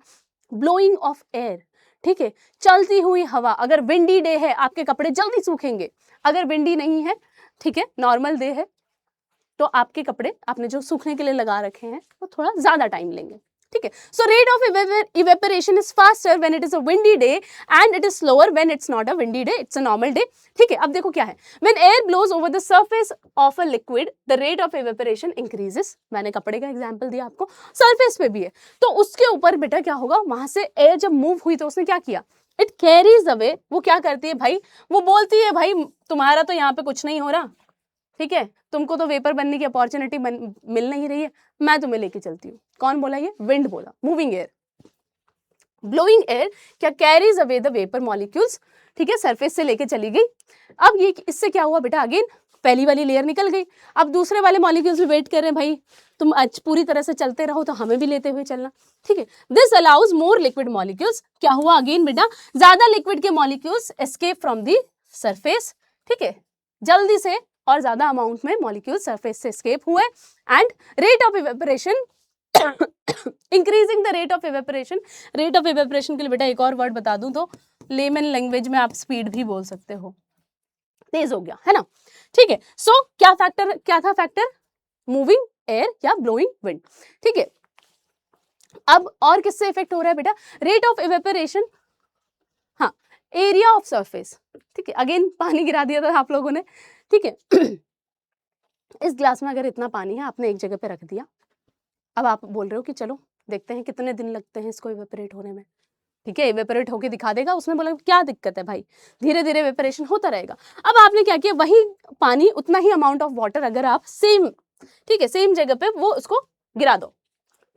ब्लोइंग ऑफ एयर, ठीक है, चलती हुई हवा, अगर विंडी डे है आपके कपड़े जल्दी सूखेंगे, अगर विंडी नहीं है, ठीक है, नॉर्मल डे है, तो आपके कपड़े आपने जो सूखने के लिए लगा रखे हैं वो थोड़ा ज्यादा टाइम लेंगे, ठीक है। So rate of evaporation is faster when it is a windy day and it is slower when it's not a windy day, it's a normal day, ठीक है। अब देखो क्या है, when air blows over the surface of a liquid the rate of evaporation increases, मैंने कपड़े का example दिया आपको, सरफेस पे भी है, तो उसके ऊपर बेटा क्या होगा, वहां से एयर जब मूव हुई तो उसने क्या किया, इट कैरीज अवे, वो क्या करती है भाई, वो बोलती है भाई तुम्हारा तो यहाँ पे कुछ नहीं हो रहा, ठीक है, तुमको तो वेपर बनने की अपॉर्चुनिटी मिल नहीं रही है, मैं तुम्हें लेके चलती हूँ। कौन बोला ये? विंड बोला। मूविंग एयर, ब्लोइंग एयर क्या carries away the vapour molecules, ठीक है, सरफेस से लेके चली गई। अब ये इससे क्या हुआ बेटा, अगेन पहली वाली लेयर निकल गई, अब दूसरे वाले मॉलिक्यूल्स भी वेट कर रहे हैं भाई तुम आज पूरी तरह से चलते रहो तो हमें भी लेते हुए चलना, ठीक है। This allows more liquid molecules, क्या हुआ अगेन बेटा, ज्यादा लिक्विड के molecules escape from the surface, ठीक है, जल्दी से और ज्यादा अमाउंट में मॉलिक्यूल सरफेस से एस्केप हुए, and rate of evaporation increasing the rate of evaporation. Rate of evaporation के लिए बेटा एक और वर्ड बता दूं तो लेमन लैंग्वेज में आप स्पीड भी बोल सकते हो, तेज हो गया है ना, ठीक है। सो क्या फैक्टर, क्या था फैक्टर, मूविंग एयर या ब्लोइंग विंड, ठीक है। अब और किससे इफेक्ट हो रहा है बेटा, रेट ऑफ इवेपोरेशन, हाँ, एरिया ऑफ सरफेस, ठीक है, अगेन पानी गिरा दिया था आप लोगों ने, ठीक है। इस ग्लास में अगर इतना पानी है, आपने एक जगह पे रख दिया, अब आप बोल रहे हो कि चलो देखते हैं कितने दिन लगते हैं इसको इवेपोरेट होने में, ठीक है, इवेपोरेट होके दिखा देगा। उसने बोला क्या दिक्कत है भाई, धीरे धीरे इवेपोरेशन होता रहेगा। अब आपने क्या किया, वही पानी, उतना ही अमाउंट ऑफ वाटर अगर आप सेम, ठीक है, सेम जगह पे वो उसको गिरा दो,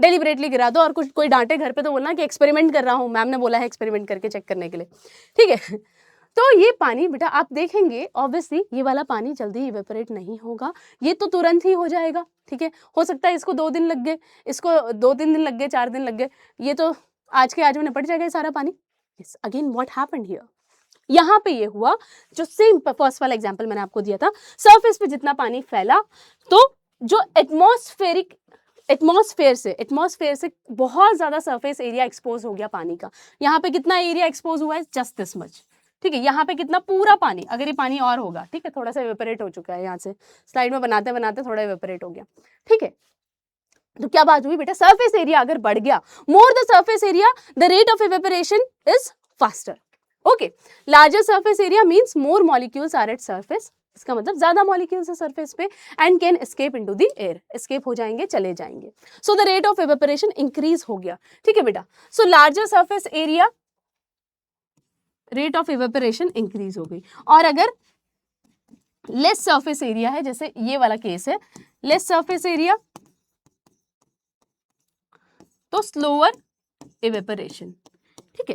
डेलिबरेटली गिरा दो, और कुछ कोई डांटे घर पे तो बोलना कि एक्सपेरिमेंट कर रहा हूँ, मैम ने बोला है एक्सपेरिमेंट करके चेक करने के लिए, ठीक है। तो ये पानी बेटा आप देखेंगे ऑब्वियसली ये वाला पानी जल्दी इवेपोरेट नहीं होगा, ये तो तुरंत ही हो जाएगा, ठीक है। हो सकता है इसको 2 दिन लग गए, इसको 2-3 दिन लग गए, 4 दिन लग गए, ये तो आज के आज में निपट जाएगा ये सारा पानी। Yes, again what happened here, यहाँ पे ये हुआ जो सेम फर्स्ट वाला एग्जांपल मैंने आपको दिया था, सरफेस पे जितना पानी फैला तो जो एटमॉस्फेयर से बहुत ज्यादा सरफेस एरिया एक्सपोज हो गया पानी का। यहाँ पे कितना एरिया एक्सपोज हुआ है, जस्ट दिस मच, ठीक है। यहाँ पे कितना, पूरा पानी, अगर ये पानी और होगा, ठीक है, थोड़ा सा इवेपोरेट हो चुका है, यहाँ से स्लाइड में बनाते बनाते थोड़ा इवेपोरेट हो गया, ठीक है। तो क्या बात हुई बेटा, सरफेस एरिया अगर बढ़ गया, more the surface area the rate of evaporation is faster, okay. Larger surface area means more molecules are at surface, इसका मतलब ज्यादा मॉलिक्यूल्स है सरफेस पे, and can escape into the air, escape हो जाएंगे, चले जाएंगे। So the rate of evaporation increase हो गया, ठीक है बेटा। So larger surface area, rate of evaporation increase हो गई। और अगर लेस सरफेस एरिया है, जैसे ये वाला केस है, लेस सरफेस एरिया तो स्लोअर इवेपोरेशन, ठीक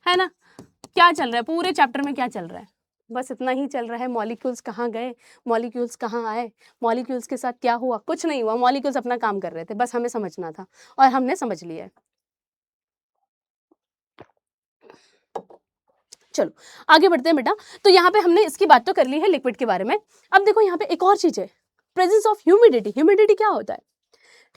है ना। क्या चल रहा है पूरे चैप्टर में, क्या चल रहा है, बस इतना ही चल रहा है, मॉलिक्यूल्स कहाँ गए, मॉलिक्यूल्स कहाँ आए, मॉलिक्यूल्स के साथ क्या हुआ, कुछ नहीं हुआ, मॉलिक्यूल्स अपना काम कर रहे थे, बस हमें समझना था और हमने समझ लिया है। चलो आगे बढ़ते हैं बेटा। तो यहाँ पे हमने इसकी बात तो कर ली है लिक्विड के बारे में। अब देखो यहाँ पे एक और चीज है, प्रेजेंस ऑफ ह्यूमिडिटी। ह्यूमिडिटी क्या होता है,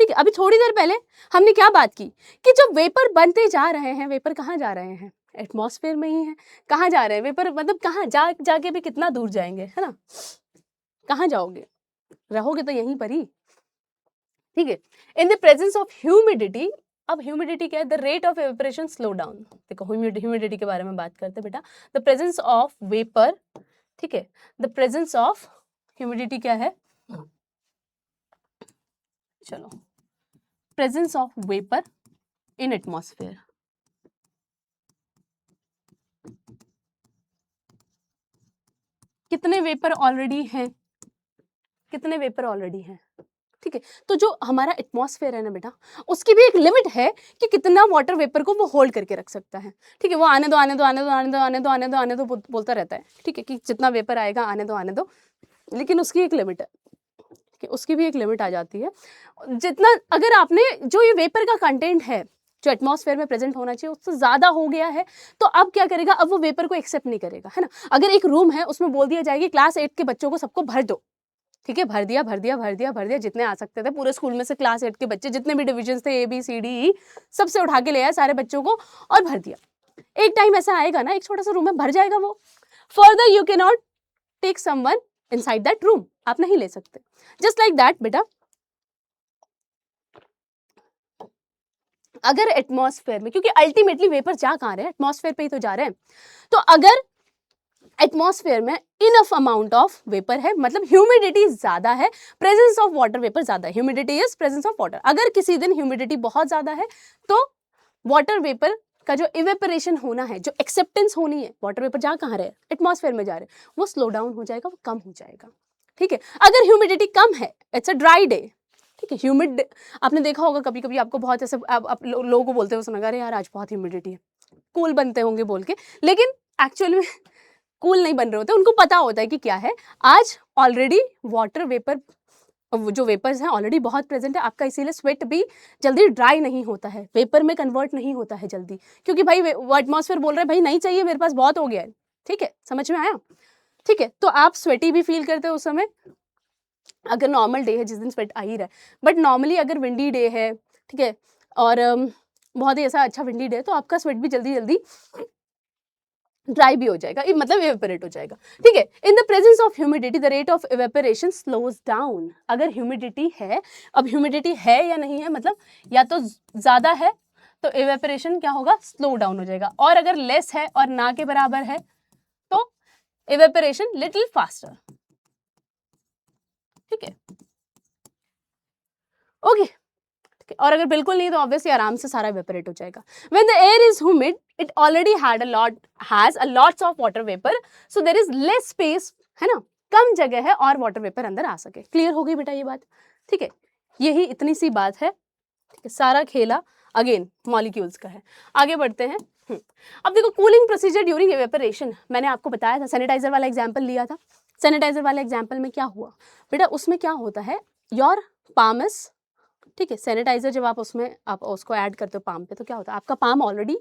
ठीक है। अभी थोड़ी देर पहले हमने क्या बात की कि जब वेपर बनते जा रहे हैं, वेपर कहाँ जा रहे हैं, एटमॉस्फेयर में ही है। कहाँ जा रहे हैं वेपर, मतलब कहाँ जाके भी कितना दूर जाएंगे, है ना, कहाँ जाओगे, रहोगे तो यहीं पर ही, ठीक है। In the presence of humidity, अब ह्यूमिडिटी क्या है, the rate of evaporation slow down. देखो ह्यूमिडिटी के बारे में बात करते हैं बेटा, द प्रेजेंस ऑफ वेपर, ठीक है, द प्रेजेंस ऑफ ह्यूमिडिटी क्या है, चलो, presence of vapour in atmosphere. कितने वेपर ऑलरेडी हैं, कितने वेपर ऑलरेडी हैं, ठीक है। तो जो हमारा एटमॉस्फेयर है ना बेटा, उसकी भी एक लिमिट है कि कितना वाटर वेपर को वो होल्ड करके रख सकता है, ठीक है। वो आने दो आने दो आने दो आने दो आने दो आने दो आने दो बोलता रहता है, ठीक है, कि जितना वेपर आएगा आने दो, लेकिन उसकी एक लिमिट है, ठीक है, उसकी भी एक लिमिट आ जाती है। जितना अगर आपने जो ये वेपर का कंटेंट है जो एटमॉस्फेयर में प्रेजेंट होना चाहिए उससे ज्यादा हो गया है, तो अब क्या करेगा, अब वो वेपर को एक्सेप्ट नहीं करेगा, है ना। अगर एक रूम है उसमें बोल दिया जाएगी क्लास 8 के बच्चों को सबको भर दो, ठीक है, भर दिया, जितने आ सकते थे पूरे स्कूल में से, क्लास 8 के बच्चे जितने भी डिविजन थे ABCD सबसे उठा के ले आया सारे बच्चों को और भर दिया। एक टाइम ऐसा आएगा ना, एक छोटा सा रूम में भर जाएगा वो, further you can not take someone inside that room, आप नहीं ले सकते। जस्ट लाइक दैट बेटा, अगर एटमॉस्फेयर में, क्योंकि अल्टीमेटली वेपर जा कहाँ रहे हैं, एटमॉस्फेयर पे ही तो जा रहे हैं, तो अगर एटमॉस्फेयर में इनफ अमाउंट ऑफ वेपर है, मतलब ह्यूमिडिटी ज्यादा है, प्रेजेंस ऑफ वाटर वेपर ज्यादा है, humidity is presence of water. अगर किसी दिन ह्यूमिडिटी बहुत ज्यादा है तो वाटर वेपर का जो इवेपोरेशन होना है, जो एक्सेप्टेंस होनी है, वाटर वेपर जा कहाँ रहे, एटमॉस्फेयर में जा रहे, वो स्लो डाउन हो जाएगा, वो कम हो जाएगा। ठीक है, अगर ह्यूमिडिटी कम है, इट्स अ ड्राई डे, ठीक है, ह्यूमिड, आपने देखा होगा कभी कभी आपको बहुत ऐसे आप लोगों को बोलते हुए सुना, अरे यार आज बहुत ह्यूमिडिटी है, कूल बनते होंगे बोल के, लेकिन एक्चुअल में कूल नहीं बन रहे होते, उनको पता होता है कि क्या है, आज ऑलरेडी वाटर वेपर, जो वेपर्स हैं ऑलरेडी बहुत प्रेजेंट है आपका, इसीलिए स्वेट भी जल्दी ड्राई नहीं होता है, वेपर में कन्वर्ट नहीं होता है जल्दी, क्योंकि भाई वो एटमॉस्फेयर बोल रहा है भाई नहीं चाहिए मेरे पास, बहुत हो गया है। ठीक है, समझ में आया? ठीक है, तो आप स्वेटी भी फील करते हो उस समय, अगर नॉर्मल डे है जिस दिन स्वेट आ ही रहा है, बट नॉर्मली अगर विंडी डे है, ठीक है, और बहुत ही ऐसा अच्छा विंडी डे है, तो आपका स्वेट भी जल्दी जल्दी ड्राई भी हो जाएगा, मतलब इवेपोरेट हो जाएगा। ठीक है, in the presence of humidity the rate of evaporation slows down. अगर ह्यूमिडिटी है, अब ह्यूमिडिटी है या नहीं है, मतलब या तो ज्यादा है तो इवेपोरेशन क्या होगा, स्लो डाउन हो जाएगा, और अगर लेस है और ना के बराबर है तो इवेपोरेशन लिटिल फास्टर। ठीक है, ओके। और अगर बिल्कुल नहीं तो ऑब्वियसली आराम से सारा इवेपोरेट हो जाएगा। When the air is humid, it already has a lots of water vapor, so there is less space, है ना, कम जगह है और वाटर वेपर अंदर आ सके। क्लियर हो गई बेटा ये बात? ठीक है, यही इतनी सी बात है। ठीक है, सारा खेला अगेन मॉलिक्यूल्स का है। आगे बढ़ते हैं। अब देखो कूलिंग प्रोसीजर ड्यूरिंग इवेपोरेशन, मैंने आपको बताया था, सैनिटाइजर वाला एग्जाम्पल लिया था। सैनिटाइजर वाले एग्जाम्पल में क्या हुआ बेटा, उसमें क्या होता है, योर पाम इज, ठीक है, सैनिटाइजर जब आप उसमें आप उसको ऐड करते हो पाम पे, तो क्या होता है, आपका palm already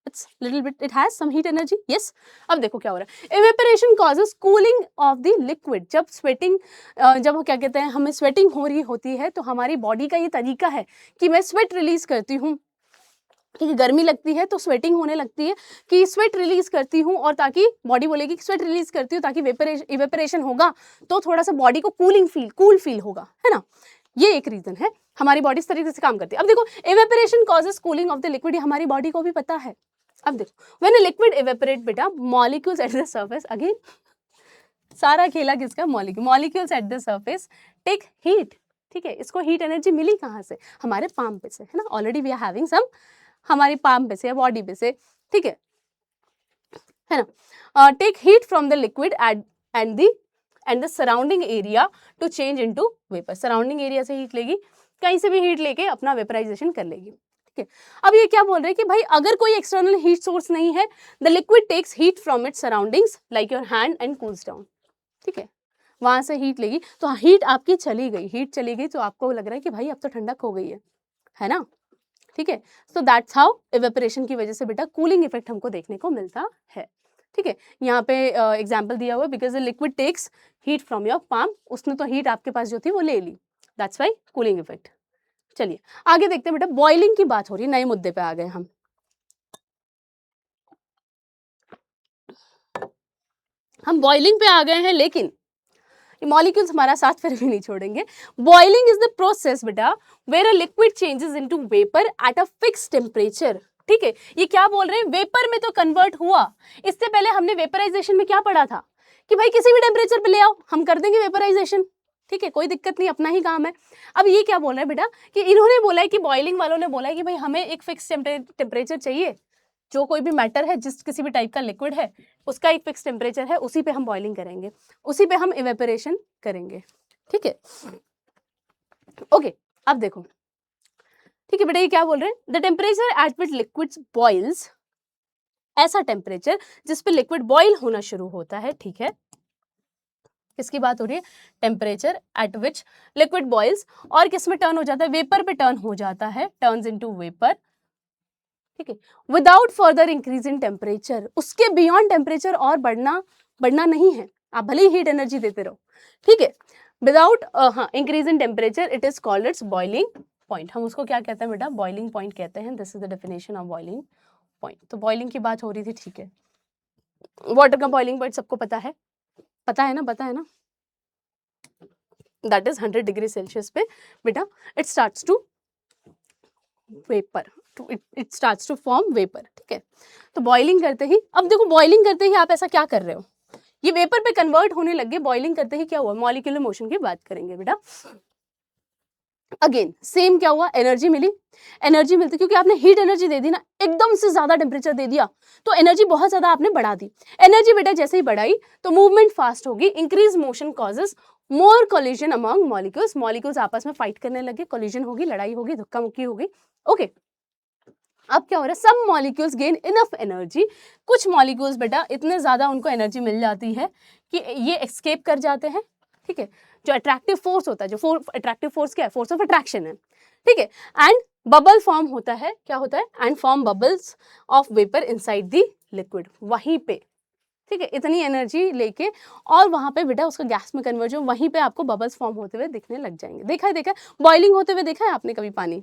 it's little bit, it has some heat energy. Yes, अब देखो क्या हो रहा है, evaporation causes cooling of the liquid. जब स्वेटिंग, जब क्या कहते हैं, हमें स्वेटिंग हो रही होती है, तो हमारी बॉडी का ये तरीका है कि मैं स्वेट रिलीज करती हूँ, ठीक है, गर्मी लगती है तो स्वेटिंग होने लगती है कि स्वेट रिलीज करती हूँ, और ताकि बॉडी बोलेगी कि स्वेट रिलीज करती हूँ ताकि इवेपोरेशन होगा तो थोड़ा सा बॉडी को कूल फील होगा, है ना, ये एक रीजन है, हमारी बॉडी इस तरीके से काम करती है। अब देखो evaporation causes cooling of the liquid, हमारी बॉडी को भी पता है। अब देखो व्हेन अ लिक्विड इवेपोरेट बेटा, molecules at the surface, again सारा खेला किसका, molecules at the surface take heat. ठीक है, इसको हीट एनर्जी मिली कहाँ से, हमारे पाम पे से, है ना, already we are having some, हमारी पाम पे से या बॉडी पे से, ठीक है ना, take heat from the liquid and the surrounding area to change into vapour. Surrounding area से हीट लेगी, कहीं से भी हीट लेके अपना वेपराइजेशन कर लेगी। ठीक है, अब ये क्या बोल रहे हैं कि भाई अगर कोई एक्सटर्नल हीट सोर्स नहीं है, the liquid takes heat from its surroundings like your hand and cools down. ठीक है, वहां से हीट लेगी, तो हीट आपकी चली गई, हीट चली गई तो आपको लग रहा है कि भाई अब तो ठंडक हो गई है ना। ठीक है, सो दैट्स हाउ इवेपोरेशन की वजह से बेटा कूलिंग इफेक्ट हमको देखने को मिलता है। ठीक है, यहाँ पे एग्जाम्पल दिया हुआ है, because the liquid takes heat from your palm, उसने तो हीट आपके पास जो थी वो ले ली, दैट्स वाई कूलिंग इफेक्ट। चलिए आगे देखते हैं बेटा, बॉइलिंग की बात हो रही है, नए मुद्दे पे आ गए हम बॉइलिंग पे आ गए हैं, लेकिन मॉलिक्यूल्स हमारा साथ फिर भी नहीं छोड़ेंगे। बॉइलिंग इज द प्रोसेस बेटा where a liquid changes into vapour at a fixed temperature. ठीक है, ये क्या बोल रहे हैं, वेपर में तो कन्वर्ट हुआ, इससे पहले हमने वेपराइजेशन में क्या पढ़ा था कि भाई किसी भी टेम्परेचर पे ले आओ हम कर देंगे वेपराइजेशन। ठीक है, कोई दिक्कत नहीं, अपना ही काम है। अब ये क्या बोल रहा है बेटा कि इन्होंने बोला है कि बॉइलिंग वालों ने बोला है कि भाई हमें एक फिक्स टेम्परेचर चाहिए, जो कोई भी मैटर है, जिस किसी भी टाइप का लिक्विड है उसका एक फिक्स टेम्परेचर है, उसी पे हम बॉइलिंग करेंगे, उसी पे हम इवेपोरेशन करेंगे। ठीक है, ओके, अब देखो, ठीक है बेटा, ये क्या बोल रहे हैं, the temperature at which liquids boils, ऐसा टेम्परेचर जिस पे लिक्विड बॉइल होना शुरू होता है। ठीक है, किसकी बात हो रही है, temperature at which liquid boils, और किस में टर्न हो जाता है, वेपर पे टर्न हो जाता है, टर्न्स इनटू वेपर। ठीक है, without further increase in temperature, उसके बियॉन्ड टेम्परेचर और बढ़ना नहीं है, आप भले ही हीट एनर्जी देते रहो। ठीक है, without increase in temperature it is called its boiling point. हम उसको क्या कहते हैं बेटा, बॉइलिंग पॉइंट कहते हैं। This is the definition of boiling point. तो बॉइलिंग की बात हो रही थी, ठीक है, वाटर का बॉइलिंग पॉइंट सबको पता है ना, दैट इज 100 डिग्री सेल्सियस पे बेटा it starts to vapour, it starts to form vapour. ठीक है, तो बॉइलिंग करते ही, अब देखो बॉइलिंग करते ही आप ऐसा क्या कर रहे हो, ये वेपर पे कन्वर्ट होने लगे, बॉइलिंग करते ही क्या हुआ, मॉलिक्यूलर मोशन की बात करेंगे बेटा। अगेन सेम क्या हुआ, एनर्जी मिली, एनर्जी मिलती क्योंकि आपने हीट एनर्जी दे दी ना, एकदम से ज्यादा टेम्परेचर दे दिया तो एनर्जी बहुत ज्यादा आपने बढ़ा दी। एनर्जी बेटा जैसे ही बढ़ाई तो मूवमेंट फास्ट होगी, इंक्रीज मोशन कॉजेस मोर कोलिजन अमंग मॉलिक्यूल्स, मॉलिक्यूल्स आपस में फाइट करने लगे, कोलिजन होगी, लड़ाई होगी, धक्का मुक्की होगी। ओके, अब क्या हो रहा है, सम मॉलिक्यूल्स गेन इनफ एनर्जी, कुछ मॉलिक्यूल्स बेटा इतने ज्यादा उनको एनर्जी मिल जाती है कि ये एस्केप कर जाते हैं। ठीक है, जो अट्रैक्टिव फोर्स होता है, जो अट्रैक्टिव फोर्स क्या है, फोर्स ऑफ अट्रैक्शन है। ठीक है, एंड बबल फॉर्म होता है, क्या होता है, and form bubbles of vapour inside the liquid, वहीं पे। ठीक है, इतनी एनर्जी लेके और वहां पे बेटा उसका गैस में कन्वर्ट हो, वहीं पे आपको बबल्स फॉर्म होते हुए दिखने लग जाएंगे। देखा है बॉइलिंग होते हुए देखा है आपने कभी पानी?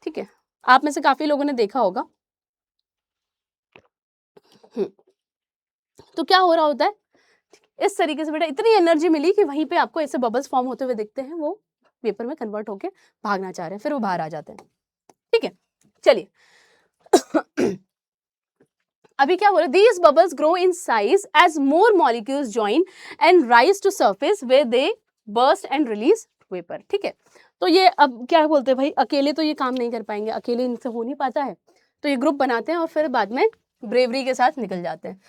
ठीक है, आप में से काफी लोगों ने देखा होगा। तो क्या हो रहा होता है, इस तरीके से बेटा इतनी एनर्जी मिली कि वहीं पे आपको ऐसे बबल्स फॉर्म होते हुए दिखते हैं, वो वेपर में कन्वर्ट होके भागना चाह रहे हैं, फिर वो बाहर आ जाते हैं। ठीक है, चलिए अभी क्या बोल रहे, these bubbles grow in size as more molecules join and rise to surface where they burst and release vapour. ठीक है, तो ये अब क्या बोलते हैं भाई, अकेले तो ये काम नहीं कर पाएंगे, अकेले इनसे हो नहीं पाता है, तो ये ग्रुप बनाते हैं और फिर बाद में ब्रेवरी के साथ निकल जाते हैं।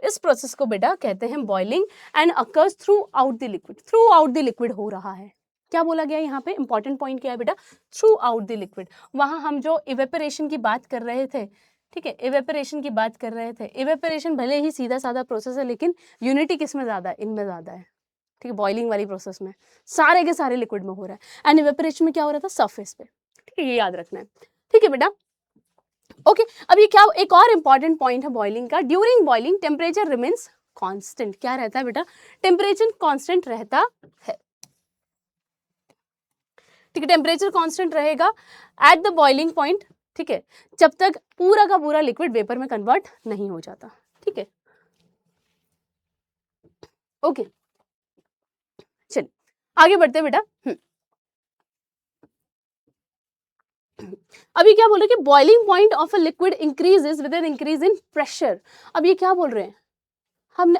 इस प्रोसेस को बेटा कहते हैं boiling and occurs through out the liquid, through out the liquid हो रहा है। क्या बोला गया यहाँ पे, इंपॉर्टेंट पॉइंट क्या है बेटा, थ्रू आउट द लिक्विड। वहां हम जो इवेपोरेशन की बात कर रहे थे, ठीक है, इवेपोरेशन की बात कर रहे थे, इवेपोरेशन भले ही सीधा साधा प्रोसेस है लेकिन यूनिटी किस में ज्यादा है, इनमें ज्यादा है। ठीक है, बॉइलिंग वाली प्रोसेस में सारे के सारे लिक्विड में हो रहा है, एंड इवेपोरेशन में क्या हो रहा था, सरफेस पे। ठीक है, ये याद रखना है। ठीक है बेटा, ओके, अब ये क्या, एक और इंपॉर्टेंट पॉइंट है बॉइलिंग का, during boiling temperature remains constant. क्या रहता है बेटा, टेम्परेचर कांस्टेंट रहता है। ठीक है, टेम्परेचर कांस्टेंट रहेगा एट द बॉइलिंग पॉइंट। ठीक है, जब तक पूरा का पूरा लिक्विड वेपर में कन्वर्ट नहीं हो जाता। ठीक है, ओके, चलिए आगे बढ़ते बेटा। अभी क्या बोल रहे हैं कि boiling point of a liquid increases with an increase in pressure. अब ये क्या बोल रहे हैं, हमने,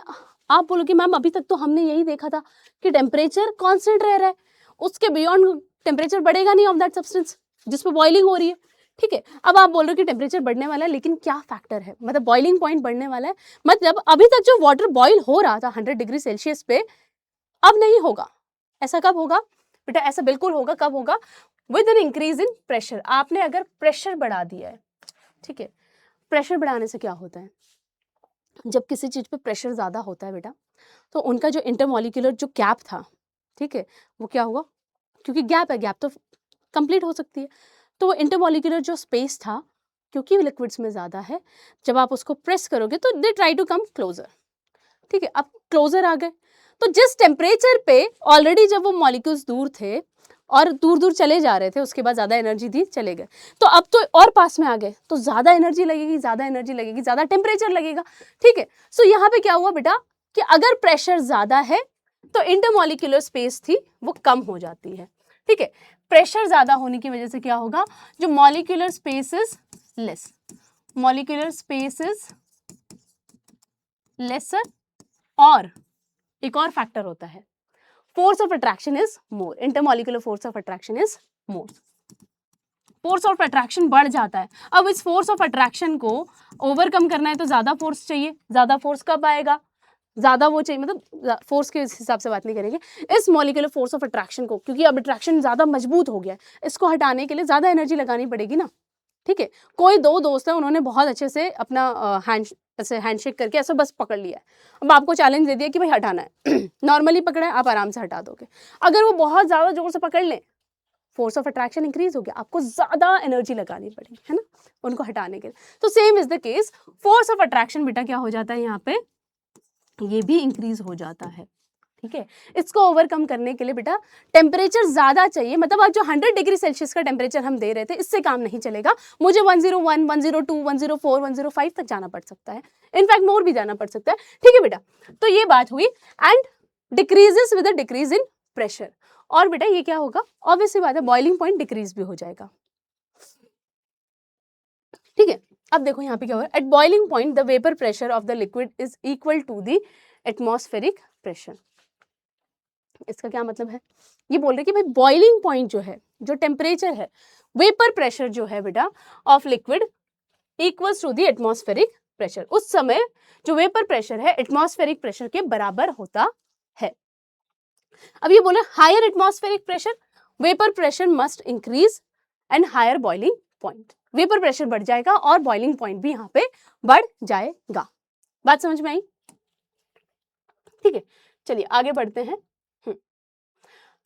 आप बोलोगे मैम अभी तक तो हमने यही देखा था कि टेम्परेचर कांस्टेंट रह रहा है, उसके बियॉन्ड टेम्परेचर बढ़ेगा नहीं ऑफ दैट सब्सटेंस जिस पे बॉइलिंग हो रही है। ठीक है, अब आप बोल रहे हो कि टेम्परेचर बढ़ने वाला है, लेकिन क्या फैक्टर है, मतलब बॉइलिंग पॉइंट बढ़ने वाला है, मतलब अभी तक जो वाटर बॉइल हो रहा था 100 डिग्री सेल्सियस पे, अब नहीं होगा। ऐसा कब होगा बेटा, ऐसा बिल्कुल होगा, कब होगा, with an increase in pressure. आपने अगर प्रेशर बढ़ा दिया है, ठीक है, प्रेशर बढ़ाने से क्या होता है, जब किसी चीज पे प्रेशर ज्यादा होता है बेटा, तो उनका जो इंटरमॉलिक्यूलर जो गैप था, ठीक है, वो क्या हुआ, क्योंकि गैप है, गैप तो कंप्लीट हो सकती है, तो वो इंटरमॉलिक्यूलर जो स्पेस था, क्योंकि लिक्विड्स में ज्यादा है, जब आप उसको प्रेस करोगे तो they try to come closer. ठीक है, अब क्लोजर आ गए, तो जिस टेम्परेचर पे ऑलरेडी जब वो मॉलिक्यूल्स दूर थे और दूर दूर चले जा रहे थे, उसके बाद ज्यादा एनर्जी दी चले गए, तो अब तो और पास में आ गए, तो ज्यादा एनर्जी लगेगी, ज्यादा एनर्जी लगेगी, ज्यादा टेम्परेचर लगेगा। ठीक है, सो यहाँ पे क्या हुआ बेटा कि अगर प्रेशर ज्यादा है तो इंटरमॉलिक्यूलर स्पेस थी वो कम हो जाती है। ठीक है, प्रेशर ज्यादा होने की वजह से क्या होगा, जो molecular space is less, molecular space is lesser, और एक और फैक्टर होता है, force of attraction is more, intermolecular force of attraction is more, force of attraction बढ़ जाता है। अब इस फोर्स ऑफ अट्रैक्शन को ओवरकम करना है तो ज्यादा फोर्स चाहिए, ज्यादा फोर्स कब आएगा, ज्यादा वो चाहिए, मतलब फोर्स के हिसाब से बात नहीं करेंगे, इस मॉलिक्यूलर फोर्स ऑफ अट्रैक्शन को, क्योंकि अब अट्रैक्शन ज्यादा मजबूत हो गया है, इसको हटाने के लिए ज्यादा एनर्जी लगानी पड़ेगी ना। ठीक है, कोई दो दोस्त है, उन्होंने बहुत अच्छे से अपना हैंडशेक करके ऐसा बस पकड़ लिया है, अब आपको चैलेंज दे दिया कि भाई हटाना है नॉर्मली पकड़ा है, आप आराम से हटा दोगे। अगर वो बहुत ज्यादा जोर से पकड़ लें, फोर्स ऑफ अट्रैक्शन इंक्रीज हो गया, आपको ज्यादा एनर्जी लगानी पड़ेगी, है ना, उनको हटाने के लिए। तो same is the case, force of attraction बेटा क्या हो जाता है यहाँ पे, ये भी इंक्रीज हो जाता है। ठीक है, इसको ओवरकम करने के लिए बेटा टेम्परेचर ज्यादा चाहिए, मतलब अब जो 100 डिग्री सेल्सियस का टेम्परेचर हम दे रहे थे, इससे काम नहीं चलेगा, मुझे 101, 102, 104, 105 तक जाना पड़ सकता है, इनफैक्ट मोर भी जाना पड़ सकता है। ठीक है बेटा, तो ये बात हुई, and decreases with a decrease in pressure, और बेटा ये क्या होगा, ऑब्वियसली बात है, बॉइलिंग पॉइंट डिक्रीज भी हो जाएगा। ठीक है, अब देखो यहाँ पे क्या हो रहा है, at boiling point the vapour pressure of the liquid is equal to the atmospheric pressure. इसका क्या मतलब है, ये बोल रहे कि भाई बॉइलिंग पॉइंट जो है, जो टेम्परेचर है, वेपर प्रेशर जो है बेटा of liquid equals to the atmospheric pressure, उस समय जो वेपर प्रेशर है एटमॉस्फेरिक प्रेशर के बराबर होता है। अब ये बोले higher atmospheric pressure, vapour pressure must increase and higher boiling point, vapour pressure बढ़ जाएगा और बॉइलिंग पॉइंट भी यहाँ पे बढ़ जाएगा। बात समझ में आई? ठीक है, चलिए आगे बढ़ते हैं।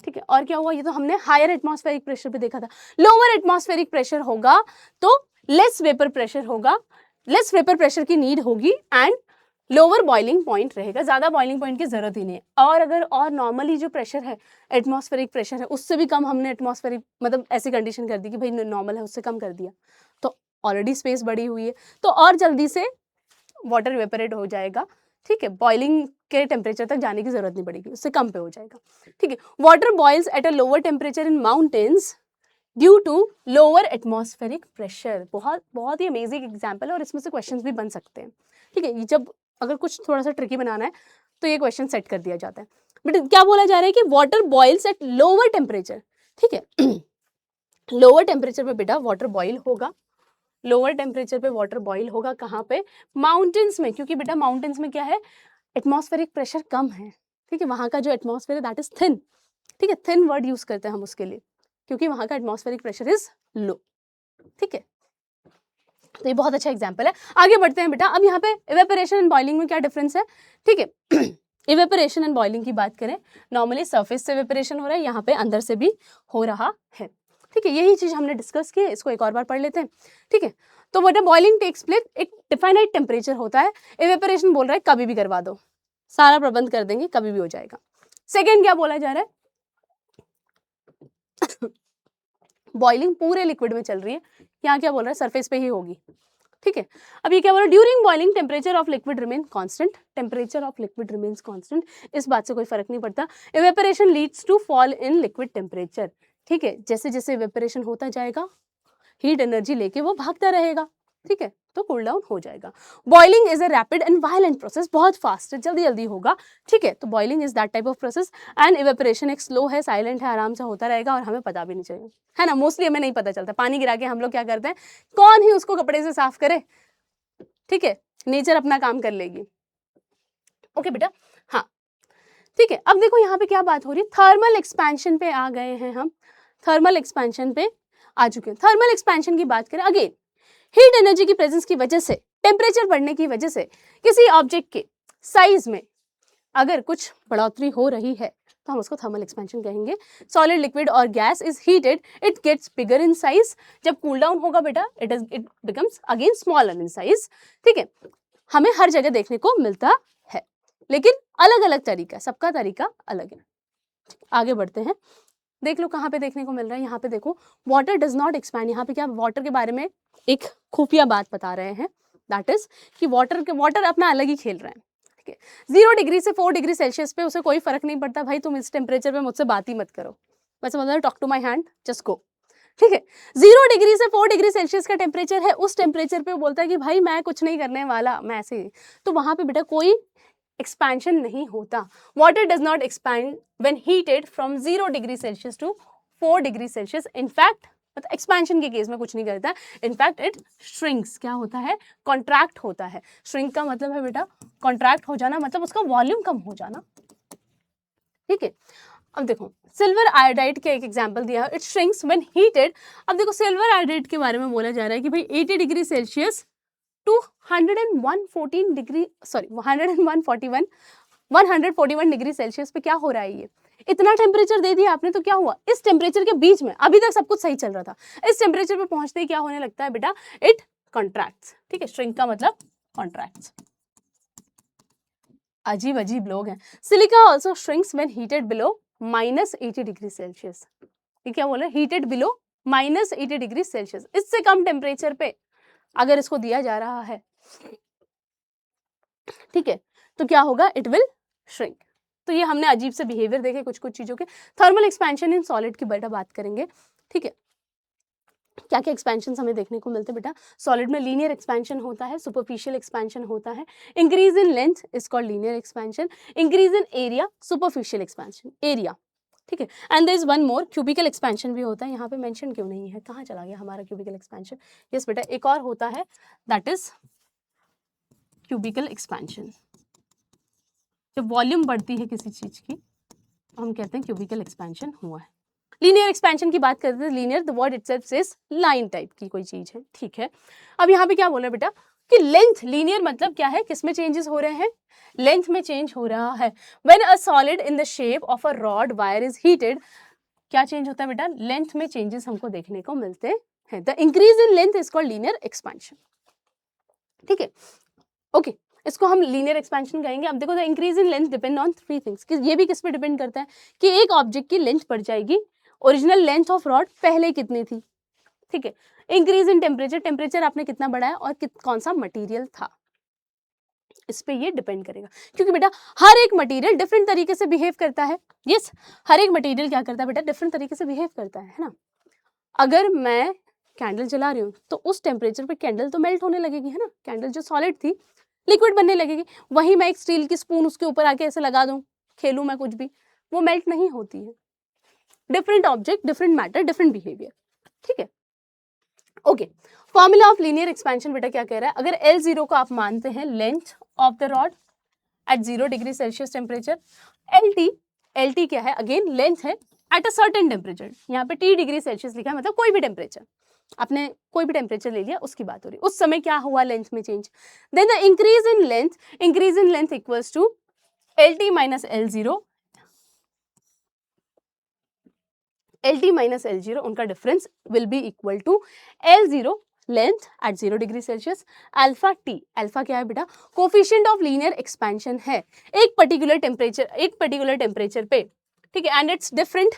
ठीक है, और क्या हुआ, ये तो हमने हायर एटमॉस्फेरिक प्रेशर पे देखा था। लोअर एटमॉस्फेरिक प्रेशर होगा तो लेस वेपर प्रेशर होगा, लेस वेपर प्रेशर की नीड होगी एंड लोअर बॉइलिंग पॉइंट रहेगा, ज्यादा बॉइलिंग पॉइंट की जरूरत ही नहीं है। और अगर और नॉर्मली जो प्रेशर है एटमॉस्फेरिक प्रेशर है उससे भी कम हमने एटमॉस्फेरिक मतलब ऐसी कंडीशन कर दी कि भाई नॉर्मल है उससे कम कर दिया, तो ऑलरेडी स्पेस बढ़ी हुई है तो और जल्दी से वाटर इवेपोरेट हो जाएगा। ठीक है, बॉइलिंग के टेम्परेचर तक जाने की जरूरत नहीं पड़ेगी, उससे कम पे हो जाएगा। ठीक है, water boils at a lower temperature in mountains due to lower atmospheric pressure. बहुत ही अमेजिंग एग्जाम्पल है और इसमें से क्वेश्चंस भी बन सकते हैं। ठीक है, जब अगर कुछ थोड़ा सा ट्रिकी बनाना है तो ये क्वेश्चन सेट कर दिया जाता है। बट क्या बोला जा रहा है कि water boils at lower temperature. ठीक है, लोअर टेम्परेचर पे बेटा वाटर बॉइल होगा, लोअर टेम्परेचर पे वाटर बॉइल होगा कहाँ पे, माउंटेन्स में, क्योंकि बेटा माउंटेन्स में क्या है एटमॉस्फेरिक प्रेशर कम है। ठीक है, वहाँ का जो एटमॉस्फेयर दैट इज थिन। ठीक है, थिन वर्ड यूज करते हैं हम उसके लिए क्योंकि वहाँ का एटमॉस्फेरिक प्रेशर इज लो। ठीक है, तो ये बहुत अच्छा एग्जाम्पल है। आगे बढ़ते हैं बेटा। अब यहाँ पे इवेपोरेशन एंड बॉइलिंग में क्या डिफरेंस है? ठीक है, इवेपोरेशन एंड बॉइलिंग की बात करें, नॉर्मली सरफेस से इवेपोरेशन हो रहा है, यहाँ पे अंदर से भी हो रहा है। ठीक है, यही चीज हमने डिस्कस की है, इसको एक और बार पढ़ लेते हैं। ठीक है, तो बेटा बॉइलिंग टेक्स प्लेस, एक डिफाइनाइट टेम्परेचर होता है, इवेपोरेशन बोल रहा है कभी भी करवा दो, सारा प्रबंध कर देंगे, कभी भी हो जाएगा। सेकेंड क्या बोला जा रहा है, बॉइलिंग पूरे लिक्विड में चल रही है, यहाँ क्या बोल रहा है सरफेस पे ही होगी। ठीक है, अब ये क्या बोल रहा है, during boiling temperature of liquid remain constant, temperature of liquid remains constant, इस बात से कोई फर्क नहीं पड़ता। Evaporation leads to fall in liquid temperature. ठीक है, जैसे जैसे इवेपोरेशन होता जाएगा हीट एनर्जी लेके वो भागता रहेगा। ठीक है, तो कूल डाउन हो जाएगा। Boiling is a rapid and violent process, बहुत फास्ट है, जल्दी जल्दी होगा। ठीक है, तो boiling is that type of process and evaporation एक स्लो है, साइलेंट है, आराम से होता रहेगा और हमें पता भी नहीं चलेगा, है ना। मोस्टली हमें नहीं पता चलता, पानी गिरा के हम लोग क्या करते हैं, कौन ही उसको कपड़े से साफ करे। ठीक है, नेचर अपना काम कर लेगी। ओके बेटा, हाँ ठीक है। अब देखो यहाँ पे क्या बात हो रही है, थर्मल एक्सपेंशन पे आ गए हैं हम, थर्मल एक्सपेंशन पे आ चुके हैं। थर्मल एक्सपेंशन की बात करें, अगेन हीट एनर्जी की प्रेजेंस की वजह से, टेम्परेचर बढ़ने की वजह से किसी ऑब्जेक्ट के साइज में अगर कुछ बढ़ोतरी हो रही है तो हम उसको थर्मल एक्सपेंशन कहेंगे। सॉलिड, लिक्विड और gas is heated, it gets bigger in size. जब कूल डाउन होगा बेटा it becomes again smaller in size. ठीक है, हमें हर जगह देखने को मिलता है लेकिन अलग अलग तरीका, सबका तरीका अलग है। आगे बढ़ते हैं, देख लो कहाँ पे देखने को मिल रहा है, यहाँ पे देखो वाटर डज नॉट एक्सपैंड। यहाँ पे क्या वाटर के बारे में एक खुफिया बात बता रहे हैं, दैट इज कि वाटर अपना अलग ही खेल रहा है। ठीक है, 0 डिग्री से 4 डिग्री सेल्सियस पे उसे कोई फर्क नहीं पड़ता, भाई तुम इस टेम्परेचर पे मुझसे बात ही मत करो, वैसे मतलब talk to my hand, just go. ठीक है, 0 डिग्री से 4 डिग्री सेल्सियस का टेम्परेचर है, उस टेम्परेचर पे वो बोलता है कि भाई मैं कुछ नहीं करने वाला, मैं ऐसे ही, तो वहां पे बेटा कोई एक्सपेंशन नहीं होता। Water does not expand when heated from 0 degree Celsius to 4 degree Celsius. In fact मतलब एक्सपेंशन के केस में कुछ नहीं करता, इनफैक्ट इट श्रिंक्स, क्या होता है, कॉन्ट्रैक्ट होता है। श्रिंक का मतलब है बेटा कॉन्ट्रैक्ट हो जाना, मतलब उसका वॉल्यूम कम हो जाना। ठीक है, अब देखो सिल्वर आयोडाइड के एक एग्जांपल दिया है, इट श्रिंक्स व्हेन हीटेड। अब देखो सिल्वर आयोडाइड के बारे में बोला जा रहा है कि भाई 80 degree Celsius to 141 degree, sorry 141 degree Celsius पे क्या हो रहा है, ये इतना टेम्परेचर दे दिया आपने, तो क्या हुआ, इस टेम्परेचर के बीच में अभी तक सब कुछ सही चल रहा था, इस टेम्परेचर पे पहुंचते ही क्या होने लगता है बेटा, इट कॉन्ट्रैक्ट्स। ठीक है, श्रिंक का मतलब कॉन्ट्रैक्ट्स। अजीब अजीब लोग हैं। Silica also shrinks when heated below -80 degree Celsius. ये क्या बोल रहे हैं, हीटेड बिलो -80 डिग्री सेल्सियस, इससे कम टेम्परेचर पे अगर इसको दिया जा रहा है, ठीक है, तो क्या होगा, इट विल श्रिंक। तो ये हमने अजीब से बिहेवियर देखे कुछ कुछ चीजों के। थर्मल एक्सपेंशन इन सॉलिड की बेटा बात करेंगे। ठीक है, क्या क्या एक्सपेंशन हमें देखने को मिलते हैं बेटा? सॉलिड में लीनियर एक्सपेंशन होता है, सुपरफिशियल एक्सपेंशन होता है, increase in length is called linear expansion, increase in area superficial expansion, area, ठीक है। And there is one more, cubical expansion भी होता है, यहाँ पे मेंशन क्यों नहीं है, कहाँ चला गया हमारा क्यूबिकल एक्सपेंशन? यस बेटा, एक और होता है, दैट इज क्यूबिकल एक्सपेंशन। जब वॉल्यूम बढ़ती है किसी चीज की तो हम कहते हैं क्यूबिकल एक्सपेंशन हुआ है। लीनियर एक्सपेंशन की बात करते हैं, linear the word itself says line type की कोई चीज है, ठीक है। अब यहाँ पे क्या बोल रहे हैं बेटा कि लेंथ, लीनियर मतलब क्या है, किसमें चेंजेस हो रहे हैं? लेंथ में चेंज हो रहा है। When a solid in the shape of a rod wire is heated, क्या चेंज होता है बेटा? लेंथ में चेंजेस हमको देखने को मिलते हैं। The increase in length is called linear expansion, ठीक है, ओके। इसको हम लीनियर एक्सपेंशन कहेंगे। अब देखो, the increase in length depend on three things, ये भी किस पे डिपेंड करता है कि एक ऑब्जेक्ट की लेंथ बढ़ जाएगी, ओरिजिनल लेंथ ऑफ रॉड पहले कितनी थी, ठीक है। इंक्रीज इन टेम्परेचर, टेम्परेचर आपने कितना बढ़ाया और कौन सा मटेरियल था, इस पे ये डिपेंड करेगा। क्योंकि बेटा हर एक मटेरियल डिफरेंट तरीके से बिहेव करता है। यस, हर एक मटेरियल क्या करता है बेटा? डिफरेंट तरीके से बिहेव करता है ना। अगर मैं कैंडल जला रही हूँ तो उस टेम्परेचर पे कैंडल तो मेल्ट होने लगेगी, है ना। कैंडल जो सॉलिड थी लिक्विड बनने लगेगी। वहीं मैं एक स्टील की स्पून उसके ऊपर आके ऐसे लगा दूं, खेलूं मैं कुछ भी, वो मेल्ट नहीं होती है। Different object, different matter, different behaviour, ठीक है, okay. Formula of linear expansion बेटा क्या कह रहा है? अगर L0 को आप मानते हैं length of the rod at 0 degree Celsius temperature, LT क्या है? अगेन लेंथ है एट अ सर्टेन टेम्परेचर, यहाँ पे T डिग्री सेल्सियस लिखा है, मतलब कोई भी टेम्परेचर, आपने कोई भी टेम्परेचर ले लिया, उसकी बात हो रही है। उस समय क्या हुआ लेंथ में change? Then the increase in length equals to LT minus L0, LT minus L0 उनका difference will be equal to L0 length at 0 degree Celsius alpha T। Alpha क्या है बेटा? कोफिशिएंट ऑफ लीनियर एक्सपेंशन है एक particular temperature पे, ठीक है, and it's different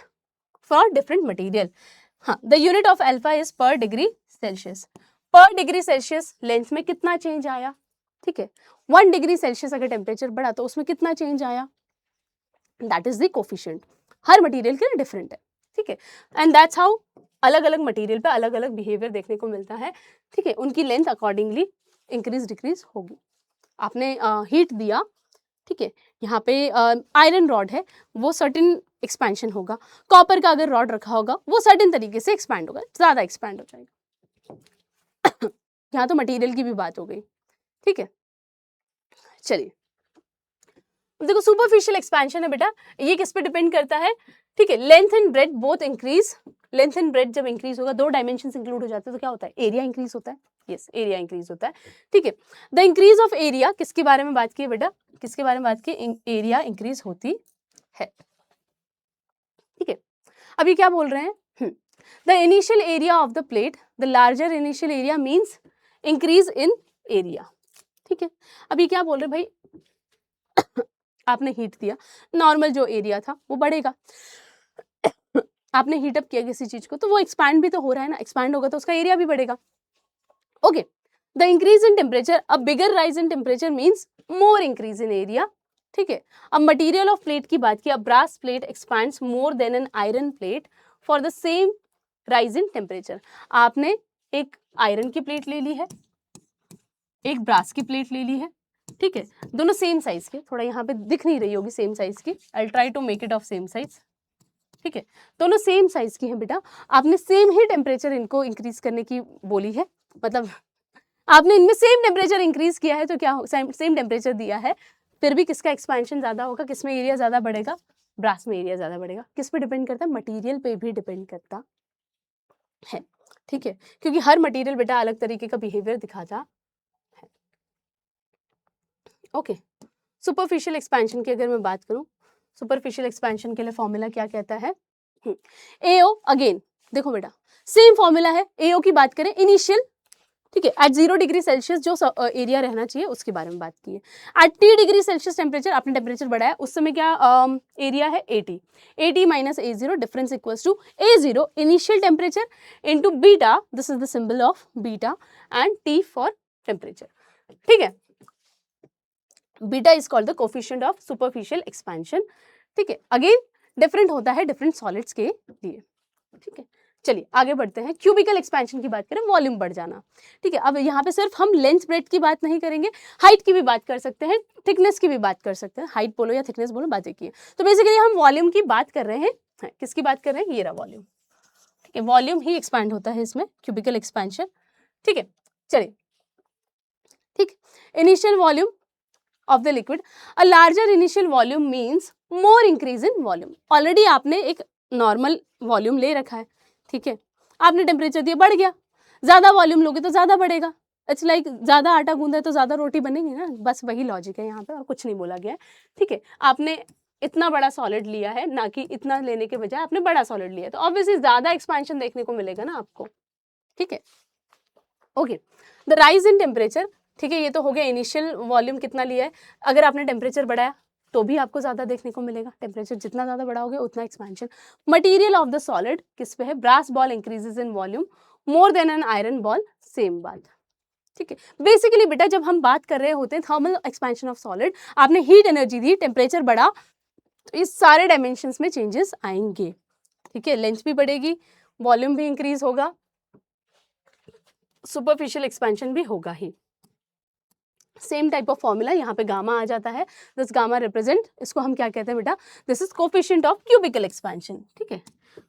for different material. हाँ, the unit of alpha is per degree Celsius. Per degree Celsius length में कितना चेंज आया, ठीक है। 1 डिग्री सेल्सियस अगर टेम्परेचर बढ़ा तो उसमें कितना चेंज आया, that is the coefficient. Her material के लिए डिफरेंट है, ठीक है। एंड दैट्स हाउ अलग अलग मटेरियल पे अलग अलग बिहेवियर देखने को मिलता है, ठीक है। उनकी लेंथ अकॉर्डिंगली इंक्रीज डिक्रीज होगी। आपने हीट दिया, ठीक है, यहाँ पे आयरन रॉड है, वो सर्टेन एक्सपेंशन होगा। कॉपर का अगर रॉड रखा होगा वो सर्टेन तरीके से एक्सपैंड होगा, ज्यादा एक्सपैंड हो जाएगा। यहाँ तो मटेरियल की भी बात हो गई, ठीक है। चलिए देखो, सुपरफिशियल एक्सपेंशन है बेटा, ये किस पे डिपेंड करता है, ठीक है। Length and breadth both increase, length and breadth जब इंक्रीज होगा, दो डायमेंशंस इंक्लूड हो जाते हैं, तो क्या होता है? एरिया इंक्रीज होता है। यस, एरिया इंक्रीज होता है, ठीक है। द इंक्रीज ऑफ एरिया किसके बारे में बात की है बेटा? किसके बारे में बात की? एरिया इंक्रीज होती है, ठीक है। अभी क्या बोल रहे हैं? The initial area of the plate, the larger initial area means increase in area, ठीक है। अभी क्या बोल रहे भाई, आपने हीट दिया, नॉर्मल जो एरिया था वो बढ़ेगा। आपने हीट अप किया किसी चीज को तो वो एक्सपैंड भी तो हो रहा है ना, एक्सपैंड होगा तो उसका एरिया भी बढ़ेगा, okay. The increase in temperature, a bigger rise in temperature means more increase in area, ठीक है। अब मटेरियल ऑफ प्लेट की बात की, अब brass plate expands more than an iron plate for the same rise in temperature. आपने एक iron की प्लेट ले ली है, एक ब्रास की प्लेट ले ली है, ठीक है, दोनों सेम साइज के, थोड़ा यहाँ पे दिख नहीं रही होगी सेम साइज की, I try to make it of same size, ठीक है। दोनों सेम साइज की हैं बेटा, आपने सेम ही टेम्परेचर इनको इंक्रीज करने की बोली है, मतलब आपने इनमें सेम टेम्परेचर इंक्रीज किया है तो क्या सेम टेम्परेचर दिया है, फिर भी किसका एक्सपेंशन ज्यादा होगा, किसमें एरिया ज्यादा बढ़ेगा? ब्रास में एरिया ज्यादा बढ़ेगा। किस पे डिपेंड करता है? मटेरियल पे भी डिपेंड करता है, ठीक है, क्योंकि हर मटेरियल बेटा अलग तरीके का बिहेवियर दिखाता है, ओके। सुपरफिशियल एक्सपेंशन की अगर मैं बात करूं, सुपरफिशियल एक्सपेंशन के लिए फॉर्मूला क्या कहता है? AO, अगेन देखो बेटा सेम फॉर्मूला है। AO की बात करें इनिशियल, ठीक है, एट 0 डिग्री सेल्सियस जो एरिया रहना चाहिए उसके बारे में बात की है। At T degree Celsius temperature, आपने टेम्परेचर बढ़ाया, उस समय क्या एरिया है? AT minus A0, difference equals to A0 initial temperature into beta, this is the symbol of beta, and T for temperature, ठीक है। Beta is called the coefficient of superficial expansion, ठीक है। Again different होता है different solids के लिए, ठीक है। चलिए आगे बढ़ते हैं, क्यूबिकल एक्सपेंशन की बात करें, वॉल्यूम बढ़ जाना, ठीक है। अब यहाँ पे सिर्फ हम लेंथ ब्रेड्थ की बात नहीं करेंगे, हाइट की भी बात कर सकते हैं, थिकनेस की भी बात कर सकते हैं, हाइट बोलो या थिकनेस बोलो, बात एक ही है। तो बेसिकली हम वॉल्यूम की बात कर रहे हैं, किसकी बात कर रहे हैं, ये रहा वॉल्यूम, ठीक है। वॉल्यूम ही एक्सपैंड होता है इसमें, क्यूबिकल एक्सपेंशन, ठीक है। चलिए, ठीक, initial volume of the liquid, a larger initial volume means more increase in volume। Already आपने एक नॉर्मल वॉल्यूम ले रखा है, ठीक है, आपने टेम्परेचर दिया, बढ़ गया, ज्यादा वॉल्यूम लोगे तो ज्यादा बढ़ेगा। इट्स लाइक ज्यादा आटा गूंदा है तो ज्यादा रोटी बनेगी ना, बस वही लॉजिक है यहाँ पे, और कुछ नहीं बोला गया है, ठीक है। आपने इतना बड़ा सॉलिड लिया है, ना कि इतना लेने के बजाय आपने बड़ा सॉलिड लिया है, तो ऑब्वियसली ज्यादा एक्सपेंशन देखने को मिलेगा ना आपको, ठीक है। Okay, the rise in temperature, ठीक है, ये तो हो गया इनिशियल वॉल्यूम कितना लिया है। अगर आपने टेम्परेचर बढ़ाया तो भी आपको ज्यादा देखने को मिलेगा, टेम्परेचर जितना ज्यादा बढ़ाओगे उतना expansion. Material of the solid किस पे है, brass ball increases in volume more than an iron ball, same बात, ठीक है। बेसिकली बेटा जब हम बात कर रहे होते हैं थर्मल एक्सपेंशन ऑफ सॉलिड, आपने हीट एनर्जी दी, टेम्परेचर बढ़ा, तो इस सारे डायमेंशंस में चेंजेस आएंगे, ठीक है। लेंथ भी बढ़ेगी, वॉल्यूम भी इंक्रीज होगा, सुपरफिशियल एक्सपेंशन भी होगा ही। सेम टाइप ऑफ फॉर्मूला यहाँ पे गामा आ जाता है, दिस गामा रिप्रेजेंट, इसको हम क्या कहते हैं बेटा, this is coefficient of cubical expansion, ठीक है।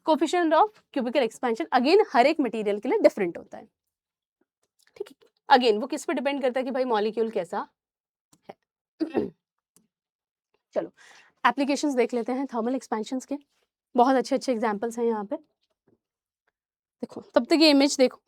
Coefficient of cubical expansion again हर एक मटेरियल के लिए डिफरेंट होता है, ठीक है। अगेन वो किस पे डिपेंड करता है कि भाई मॉलिक्यूल कैसा है। चलो एप्लीकेशंस देख लेते हैं थर्मल एक्सपेंशंस के, बहुत अच्छे अच्छे एग्जांपल्स हैं यहाँ पे, देखो तब तक ये इमेज देखो,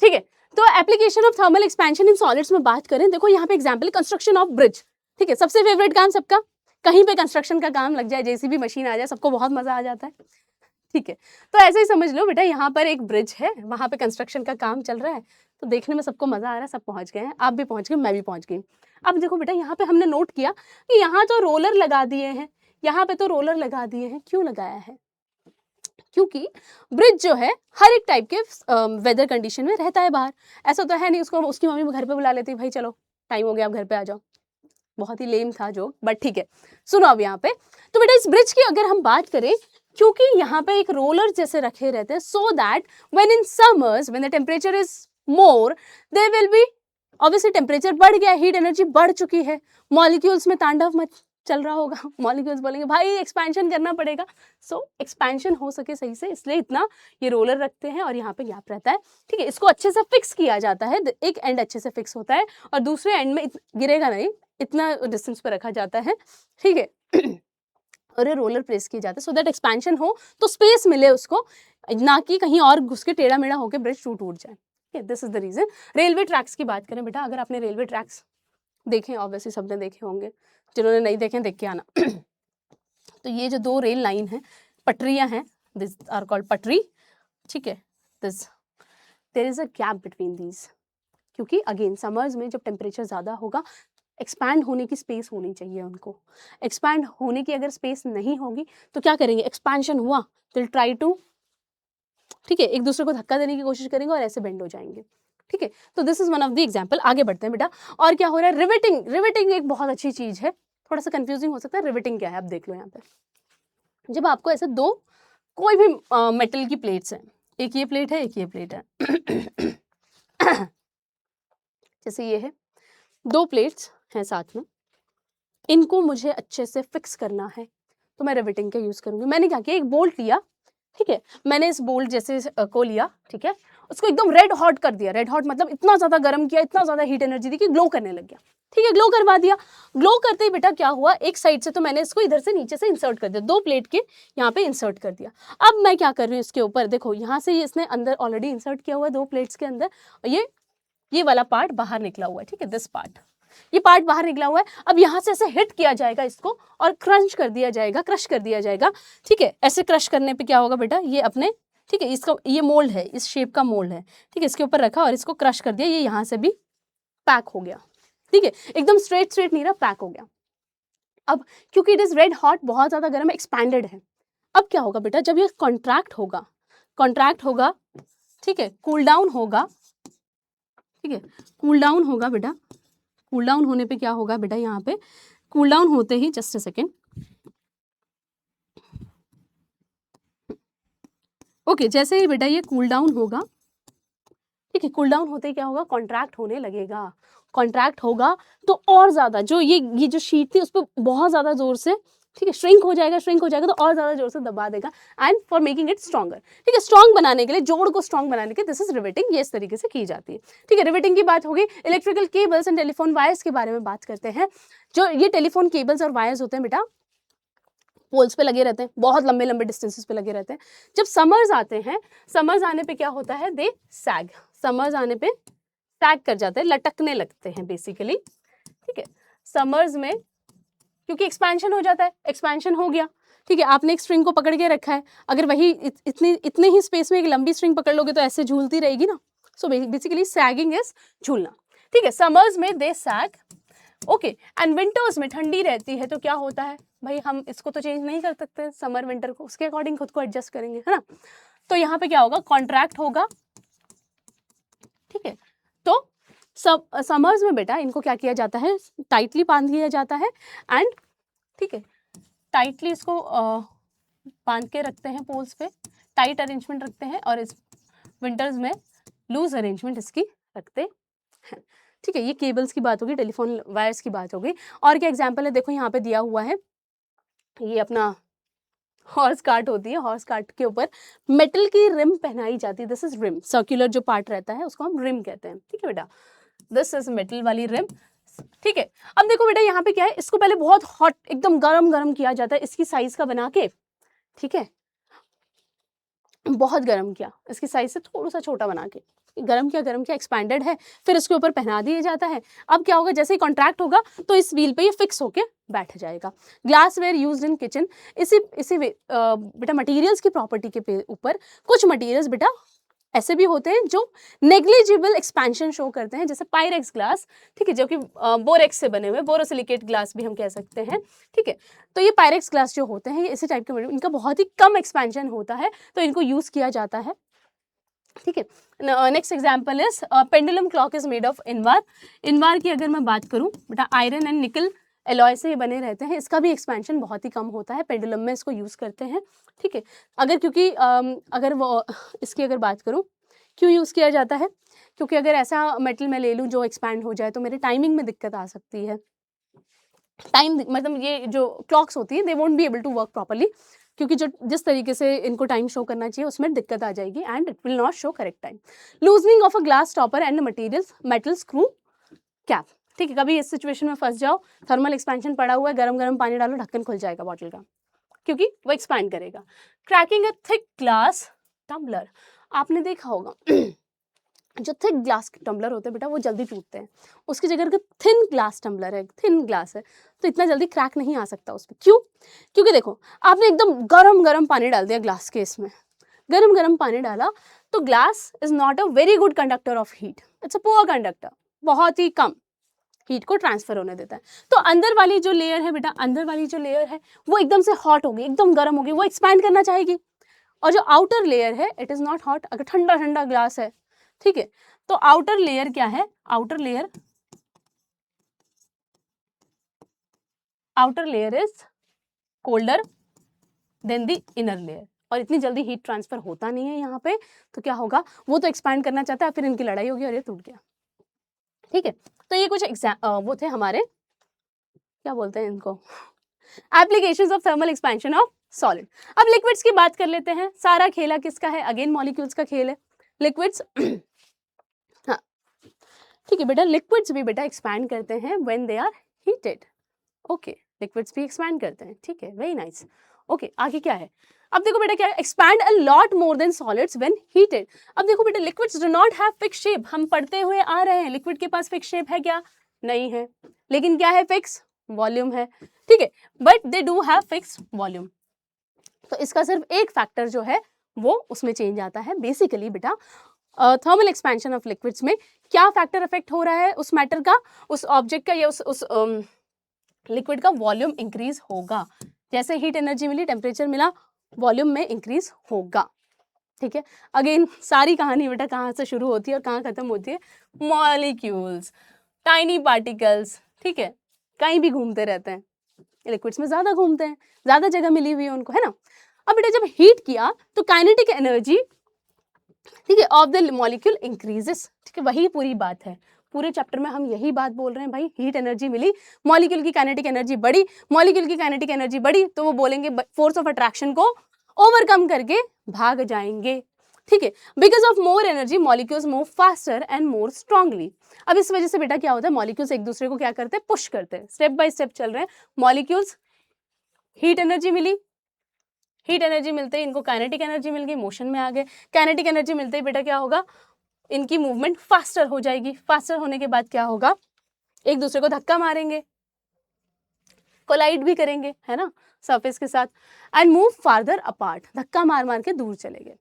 ठीक है। तो application of thermal expansion in solids में बात करें, देखो यहाँ पे एग्जांपल कंस्ट्रक्शन ऑफ ब्रिज, ठीक है, सबसे फेवरेट काम सबका, कहीं पे कंस्ट्रक्शन का काम लग जाए, जेसीबी मशीन आ जाए, सबको बहुत मजा आ जाता है, ठीक है। तो ऐसे ही समझ लो बेटा, यहाँ पर एक ब्रिज है, वहां पे कंस्ट्रक्शन का काम चल रहा है, तो देखने में सबको मजा आ रहा है, सब पहुंच गए हैं, आप भी पहुंच गए, मैं भी पहुंच गई। अब देखो बेटा यहाँ पे हमने नोट किया कि यहाँ तो रोलर लगा दिए हैं, यहाँ पे तो रोलर लगा दिए हैं, क्यों लगाया है, क्योंकि ब्रिज जो है हर एक टाइप के वेदर कंडीशन में रहता है बाहर, ऐसा तो है नहीं उसको उसकी मम्मी घर पे बुला लेती, भाई चलो टाइम हो गया आप घर पे आ जाओ, बहुत ही लेम था जो, बट ठीक है। सुनो अब यहाँ पे, तो बेटा इस ब्रिज की अगर हम बात करें, क्योंकि यहाँ पे एक रोलर जैसे रखे रहते हैं, so that when in summers when the temperature is more there will be, obviously temperature बढ़ गया, हीट एनर्जी बढ़ चुकी है, मॉलिक्यूल्स में तांडव मच चल रहा होगा, मॉलिक्यूल्स बोलेंगे भाई एक्सपेंशन करना पड़ेगा, सो एक्सपेंशन हो सके सही से, इसलिए इतना ये रोलर रखते हैं और यहाँ पे गैप रहता है, ठीक है। इसको अच्छे से फिक्स किया जाता है, एक एंड अच्छे से फिक्स होता है और दूसरे एंड में गिरेगा नहीं, इतना डिस्टेंस पे रखा जाता है, ठीक है। और ये रोलर प्रेस किए जाते हैं सो दैट एक्सपेंशन हो तो स्पेस मिले उसको, ना कि कहीं और घुस के टेढ़ा मेढ़ा होकर ब्रिज टूट जाए, this is the reason. Railway tracks की बात करें बेटा, अगर आपने रेलवे ट्रैक्स देखे, ऑब्वियसली सबने देखे होंगे, जिन्होंने नहीं देखे देख के आना। तो ये जो दो रेल लाइन है, पटरियां हैं, दिस आर कॉल्ड पटरी, ठीक है, this there is a gap between these, क्योंकि अगेन समर्स में जब टेम्परेचर ज़्यादा होगा, एक्सपैंड होने की स्पेस होनी चाहिए उनको, एक्सपैंड होने की अगर स्पेस नहीं होगी तो क्या करेंगे, एक्सपेंशन हुआ तो ट्राई टू, ठीक है, एक दूसरे को धक्का देने की कोशिश करेंगे और ऐसे बेंड हो जाएंगे, ठीक है। तो this is one of the example. आगे बढ़ते हैं बेटा, और क्या हो रहा है, रिवेटिंग, रिवेटिंग एक बहुत अच्छी चीज है, थोड़ा सा कंफ्यूजिंग हो सकता है, रिवेटिंग क्या है, आप देख लो यहाँ पे, जब आपको ऐसे दो कोई भी मेटल की प्लेट्स हैं, एक ये प्लेट है एक ये प्लेट है, जैसे ये है, दो प्लेट्स हैं साथ में, इनको मुझे अच्छे से फिक्स करना है, तो मैं रिवेटिंग का यूज करूंगी। मैंने क्या किया, एक बोल्ट लिया, ठीक है, मैंने इस बोल्ट जैसे को लिया, ठीक है, उसको एकदम रेड हॉट कर दिया, रेड हॉट मतलब इतना ज्यादा गर्म किया, इतना ज्यादा हीट एनर्जी दी कि ग्लो करने लग गया, ठीक है, ग्लो करवा दिया। ग्लो करते ही बेटा क्या हुआ, एक साइड से तो मैंने इसको इधर से नीचे से इंसर्ट कर दिया, दो प्लेट के यहाँ पे इंसर्ट कर दिया। अब मैं क्या कर रही हूँ, इसके ऊपर देखो, यहाँ से इसने अंदर ऑलरेडी इंसर्ट किया हुआ है दो प्लेट्स के अंदर, और ये वाला पार्ट बाहर निकला हुआ है, ठीक है, दिस पार्ट, ये पार्ट बाहर निकला हुआ है। अब यहाँ से ऐसे हिट किया जाएगा इसको और क्रंच कर दिया जाएगा, क्रश कर दिया जाएगा, ठीक है। ऐसे क्रश करने पे क्या होगा बेटा, ये अपने, ठीक है, इसका ये मोल्ड है, इस शेप का मोल्ड है, ठीक है, इसके ऊपर रखा और इसको क्रश कर दिया, ये यहाँ से भी पैक हो गया, ठीक है, एकदम स्ट्रेट स्ट्रेट नहीं रहा, पैक हो गया। अब क्योंकि इट इज रेड हॉट, बहुत ज्यादा गर्म, एक्सपैंडेड है, अब क्या होगा बेटा, जब ये कॉन्ट्रैक्ट होगा, ठीक है, कूल डाउन होगा, ठीक है, कूल डाउन होगा बेटा, कूल डाउन होने पे क्या होगा बेटा, यहाँ पे कूल डाउन होते ही, जस्ट अ सेकेंड, ओके, जैसे ही बेटा ये कूल डाउन होगा, ठीक है, कूल डाउन होते ही क्या होगा, कॉन्ट्रैक्ट होने लगेगा। कॉन्ट्रैक्ट होगा तो और ज़्यादा जो ये जो शीट थी उस पर बहुत ज़्यादा जोर से, ठीक है, श्रिंक हो जाएगा तो और ज़्यादा जोर से दबा देगा, and for making it stronger, ठीक है, स्ट्रॉन्ग बनाने के लिए, जोड़ को स्ट्रॉन्ग बनाने के लिए, दिस इज रिवेटिंग, ये इस तरीके से की जाती है, ठीक है। रिवेटिंग की बात होगी। Electrical cables and telephone wires के बारे में बात करते हैं। जो ये टेलीफोन केबल्स और वायर्स होते हैं बेटा, पोल्स पे लगे रहते हैं, बहुत लंबे लंबे डिस्टेंसेस पे लगे रहते हैं। जब समर्स आते हैं, समर्स आने पे क्या होता है, दे सैग, समर्स आने पे सैग कर जाते हैं, लटकने लगते हैं बेसिकली, ठीक है। समर्स में क्योंकि एक्सपेंशन हो जाता है, एक्सपेंशन हो गया, ठीक है, आपने एक स्ट्रिंग को पकड़ के रखा है, अगर वही इतने ही स्पेस में एक लंबी स्ट्रिंग पकड़ लोगे तो ऐसे झूलती रहेगी ना, सो बेसिकली सैगिंग इज झूलना, ठीक है। समर्स में दे सैग, ओके, एंड विंटर्स में ठंडी रहती है तो क्या होता है भाई, हम इसको तो चेंज नहीं कर सकते समर विंटर को, उसके अकॉर्डिंग खुद को एडजस्ट करेंगे, है ना। तो यहाँ पे क्या होगा, कॉन्ट्रैक्ट होगा, ठीक है। तो समर्स में बेटा इनको क्या किया जाता है, टाइटली बांध दिया जाता है, एंड ठीक है, टाइटली इसको बांध के रखते हैं पोल्स पे, टाइट अरेंजमेंट रखते हैं, और इस विंटर्स में लूज अरेंजमेंट इसकी रखते हैं, ठीक है। ये केबल्स की बात होगी, टेलीफोन वायर्स की बात होगी। और क्या एग्जांपल है, देखो यहाँ पे दिया हुआ है, ये अपना हॉर्स कार्ट होती है, हॉर्स कार्ट के ऊपर मेटल की रिम पहनाई जाती है, दिस इज रिम, सर्कुलर जो पार्ट रहता है उसको हम रिम कहते हैं, ठीक है बेटा, दिस इज मेटल वाली रिम, ठीक है। अब देखो बेटा यहाँ पे क्या है, इसको पहले बहुत हॉट एकदम गरम गरम किया जाता है, इसकी साइज का बना के, ठीक है, बहुत गर्म किया, इसकी साइज से थोड़ा सा छोटा बना के गरम किया, एक्सपैंडेड है, फिर इसके ऊपर पहना दिया जाता है। अब क्या होगा, जैसे ही कॉन्ट्रैक्ट होगा तो इस व्हील पे ये फिक्स होके बैठ जाएगा। Glassware used in kitchen, इसी बेटा मटेरियल्स की प्रॉपर्टी के ऊपर कुछ मटेरियल्स बेटा ऐसे भी होते हैं जो नेग्लिजिबल एक्सपेंशन शो करते हैं, जैसे पायरेक्स ग्लास, ठीक है, जो कि बोरेक्स से बने हुए, बोरोसिलिकेट ग्लास भी हम कह सकते हैं, ठीक है। तो ये पायरेक्स ग्लास जो होते हैं ये इसी टाइप के, इनका बहुत ही कम एक्सपेंशन होता है तो इनको यूज किया जाता है, ठीक है। Next example is pendulum clock is made of Invar. Invar की अगर मैं बात करूं बेटा, आयरन एंड निकल एलॉय से ये बने रहते हैं, इसका भी एक्सपेंशन बहुत ही कम होता है, पेंडुलम में इसको यूज़ करते हैं, ठीक है। अगर क्योंकि अगर वो इसकी अगर बात करूं क्यों यूज़ किया जाता है, क्योंकि अगर ऐसा मेटल मैं ले लूं जो एक्सपैंड हो जाए तो मेरे टाइमिंग में दिक्कत आ सकती है, टाइम मतलब ये जो क्लॉक्स होती है they won't be able to work properly, क्योंकि जो जिस तरीके से इनको टाइम शो करना चाहिए उसमें दिक्कत आ जाएगी, and it will not show correct time. Loosening of a glass topper and materials metal screw cap, ठीक है, कभी इस सिचुएशन में फंस जाओ, थर्मल एक्सपेंशन पड़ा हुआ है, गरम गरम पानी डालो, ढक्कन खुल जाएगा बॉटल का, क्योंकि वो एक्सपैंड करेगा। Cracking a thick glass tumbler, आपने देखा होगा जो थिक ग्लास के टम्बलर होते हैं बेटा वो जल्दी टूटते हैं, उसकी जगह अगर थिन ग्लास टम्बलर है, थिन ग्लास है, तो इतना जल्दी क्रैक नहीं आ सकता उस पर। क्यों? क्योंकि देखो आपने एकदम गरम गरम पानी डाल दिया ग्लास के, इसमें गरम गरम पानी डाला तो glass is not a very good conductor of heat, it's a poor conductor, बहुत ही कम हीट को ट्रांसफर होने देता है। तो अंदर वाली जो लेयर है बेटा, अंदर वाली जो लेयर है वो एकदम से हॉट होगी, एकदम गर्म होगी, वो एक्सपैंड करना चाहेगी, और जो आउटर लेयर है इट इज नॉट हॉट, अगर ठंडा ठंडा ग्लास है, ठीक है, तो आउटर लेयर क्या है, outer layer is colder than the inner layer, और इतनी जल्दी हीट ट्रांसफर होता नहीं है यहाँ पे, तो क्या होगा, वो तो एक्सपैंड करना चाहता है, फिर इनकी लड़ाई होगी और ये टूट गया, ठीक है। तो ये कुछ वो थे हमारे, क्या बोलते हैं इनको, applications of thermal expansion of solid. अब लिक्विड्स की बात कर लेते हैं, सारा खेला किसका है, अगेन मॉलिक्यूल्स का खेल है, लिक्विड्स हाँ ठीक है बेटा, लिक्विड्स भी बेटा एक्सपैंड करते हैं when they are heated, okay, liquids भी एक्सपैंड करते हैं, ठीक है, वेरी नाइस, ओके। आगे क्या है, अब देखो बेटा क्या है, expand a lot more than solids when heated. अब देखो बेटा, liquids do not have fix shape, हम पढ़ते हुए आ रहे हैं लिक्विड के पास फिक्स शेप है क्या, नहीं है, लेकिन क्या है, फिक्स वॉल्यूम है, ठीक है, but they do have fix volume. तो इसका सिर्फ एक फैक्टर जो है वो उसमें चेंज आता है, बेसिकली बेटा थर्मल एक्सपेंशन ऑफ लिक्विड्स में क्या फैक्टर इफेक्ट हो रहा है उस मैटर का, उस ऑब्जेक्ट का, या उस लिक्विड का वॉल्यूम इंक्रीज होगा, जैसे हीट एनर्जी मिली, टेम्परेचर मिला, वॉल्यूम में इंक्रीज होगा, ठीक है। अगेन सारी कहानी बेटा कहाँ से शुरू होती है और कहाँ खत्म होती है, मॉलिक्यूल्स, टाइनी पार्टिकल्स, ठीक है, कहीं भी घूमते रहते हैं, लिक्विड्स में ज्यादा घूमते हैं, ज्यादा जगह मिली हुई है उनको, है ना। अब बेटा जब हीट किया तो काइनेटिक एनर्जी, ठीक है, ऑफ द मॉलिक्यूल इंक्रीजेस, ठीक है, वही पूरी बात है, पूरे चैप्टर में हम यही बात बोल रहे हैं भाई, हीट एनर्जी मिली, मॉलिक्यूल की काइनेटिक एनर्जी बढ़ी, मॉलिक्यूल की काइनेटिक एनर्जी बढ़ी तो वो बोलेंगे फोर्स ऑफ अट्रैक्शन को ओवरकम करके भाग जाएंगे, ठीक है, because of more energy molecules move faster and more strongly. अब इस वजह से बेटा क्या होता है, मॉलिक्यूल्स एक दूसरे को क्या करते हैं, पुश करते हैं, स्टेप बाय स्टेप चल रहे हैं मॉलिक्यूल्स, हीट एनर्जी मिली, हीट एनर्जी मिलते ही इनको काइनेटिक एनर्जी मिल गई, मोशन में आ गए, काइनेटिक एनर्जी मिलते ही बेटा क्या होगा, इनकी मूवमेंट फास्टर हो जाएगी, फास्टर होने के बाद क्या होगा, एक दूसरे को धक्का मारेंगे, कोलाइड भी करेंगे, है ना, सरफेस के साथ, एंड मूव फार्दर अपार्ट, धक्का मार मार के दूर चले गए,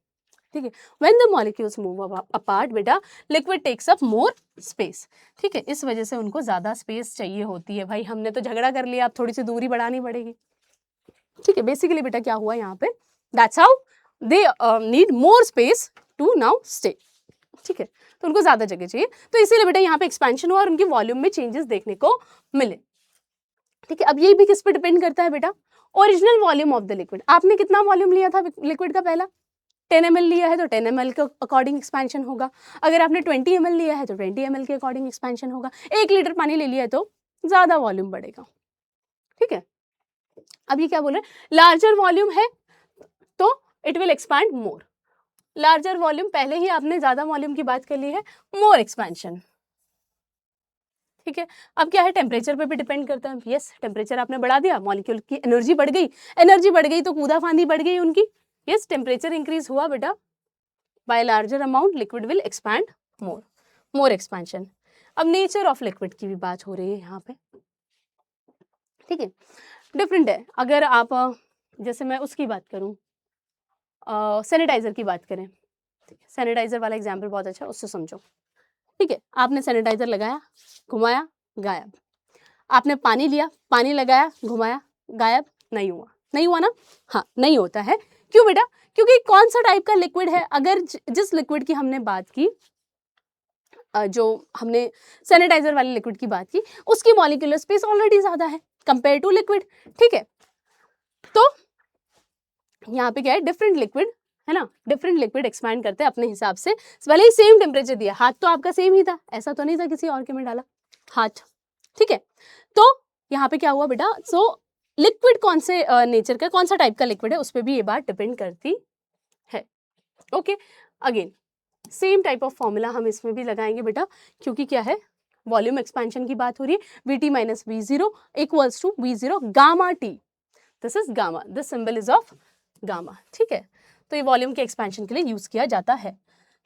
ठीक है। When the molecules move apart बेटा liquid takes up more space, ठीक है, इस वजह से उनको ज्यादा स्पेस चाहिए होती है, भाई हमने तो झगड़ा कर लिया, अब थोड़ी सी दूरी बढ़ानी पड़ेगी, ठीक है। बेसिकली बेटा क्या हुआ यहाँ पे, that's how they need more space to now stay, ठीक है, तो उनको ज्यादा जगह चाहिए, तो इसीलिए बेटा यहाँ पे एक्सपेंशन हुआ और उनकी वॉल्यूम में चेंजेस देखने को मिले, ठीक है। अब ये भी किस पे डिपेंड करता है बेटा, original volume of the liquid, आपने कितना वॉल्यूम लिया था लिक्विड का, पहला 10 ml लिया है तो 10 ml के अकॉर्डिंग एक्सपेंशन होगा, अगर आपने 20 ml लिया है तो 20 ml के अकॉर्डिंग एक्सपेंशन होगा, 1 लीटर पानी ले लिया है तो ज्यादा वॉल्यूम बढ़ेगा, ठीक है। अब ये क्या बोल रहे हैं, लार्जर वॉल्यूम है तो it will expand more, larger volume, पहले ही आपने ज्यादा वॉल्यूम की बात कर ली है, मोर एक्सपेंशन, ठीक है। अब क्या है, टेम्परेचर पे भी डिपेंड करता है, यस टेम्परेचर आपने बढ़ा दिया, मॉलिक्यूल की एनर्जी बढ़ गई, एनर्जी बढ़ गई तो कूदा फांदी बढ़ गई उनकी, यस टेम्परेचर इंक्रीज हुआ बेटा, by larger amount liquid will expand more, more expansion. अब नेचर ऑफ लिक्विड की भी बात हो रही है यहाँ पे, ठीक है, डिफरेंट है, अगर आप जैसे मैं उसकी बात करूँ, सैनिटाइजर की बात करें, सैनिटाइजर वाला एग्जाम्पल बहुत अच्छा, उससे समझो, ठीक है, आपने सैनिटाइजर लगाया, घुमाया, गायब, आपने पानी लिया, पानी लगाया, घुमाया, गायब, नहीं हुआ, नहीं हुआ ना, हाँ नहीं होता है, क्यों बेटा, क्योंकि कौन सा टाइप का लिक्विड है, अगर जिस लिक्विड की हमने बात की, जो हमने सैनिटाइजर वाले लिक्विड की बात की, उसकी मॉलिक्यूलर स्पेस ऑलरेडी ज्यादा है कंपेयर टू लिक्विड, ठीक है, तो यहाँ पे क्या है, डिफरेंट लिक्विड है ना, डिफरेंट लिक्विड एक्सपैंड करते हैं अपने हिसाब से, भले ही सेम टेम्परेचर दिया, हाथ तो आपका सेम ही था, ऐसा तो नहीं था किसी और के में डाला हाथ, ठीक है, तो यहाँ पे क्या हुआ बेटा, सो लिक्विड कौन से नेचर का, कौन सा टाइप का लिक्विड है, उस पर भी ये बात डिपेंड करती है, okay. Again same type of formula हम इसमें भी लगाएंगे बेटा, क्योंकि क्या है, वॉल्यूम एक्सपेंशन की बात हो रही है, Vt minus V0 equals to V0 gamma T, this is gamma, this symbol is of gamma, ठीक है, तो ये वॉल्यूम के एक्सपेंशन के लिए यूज किया जाता है,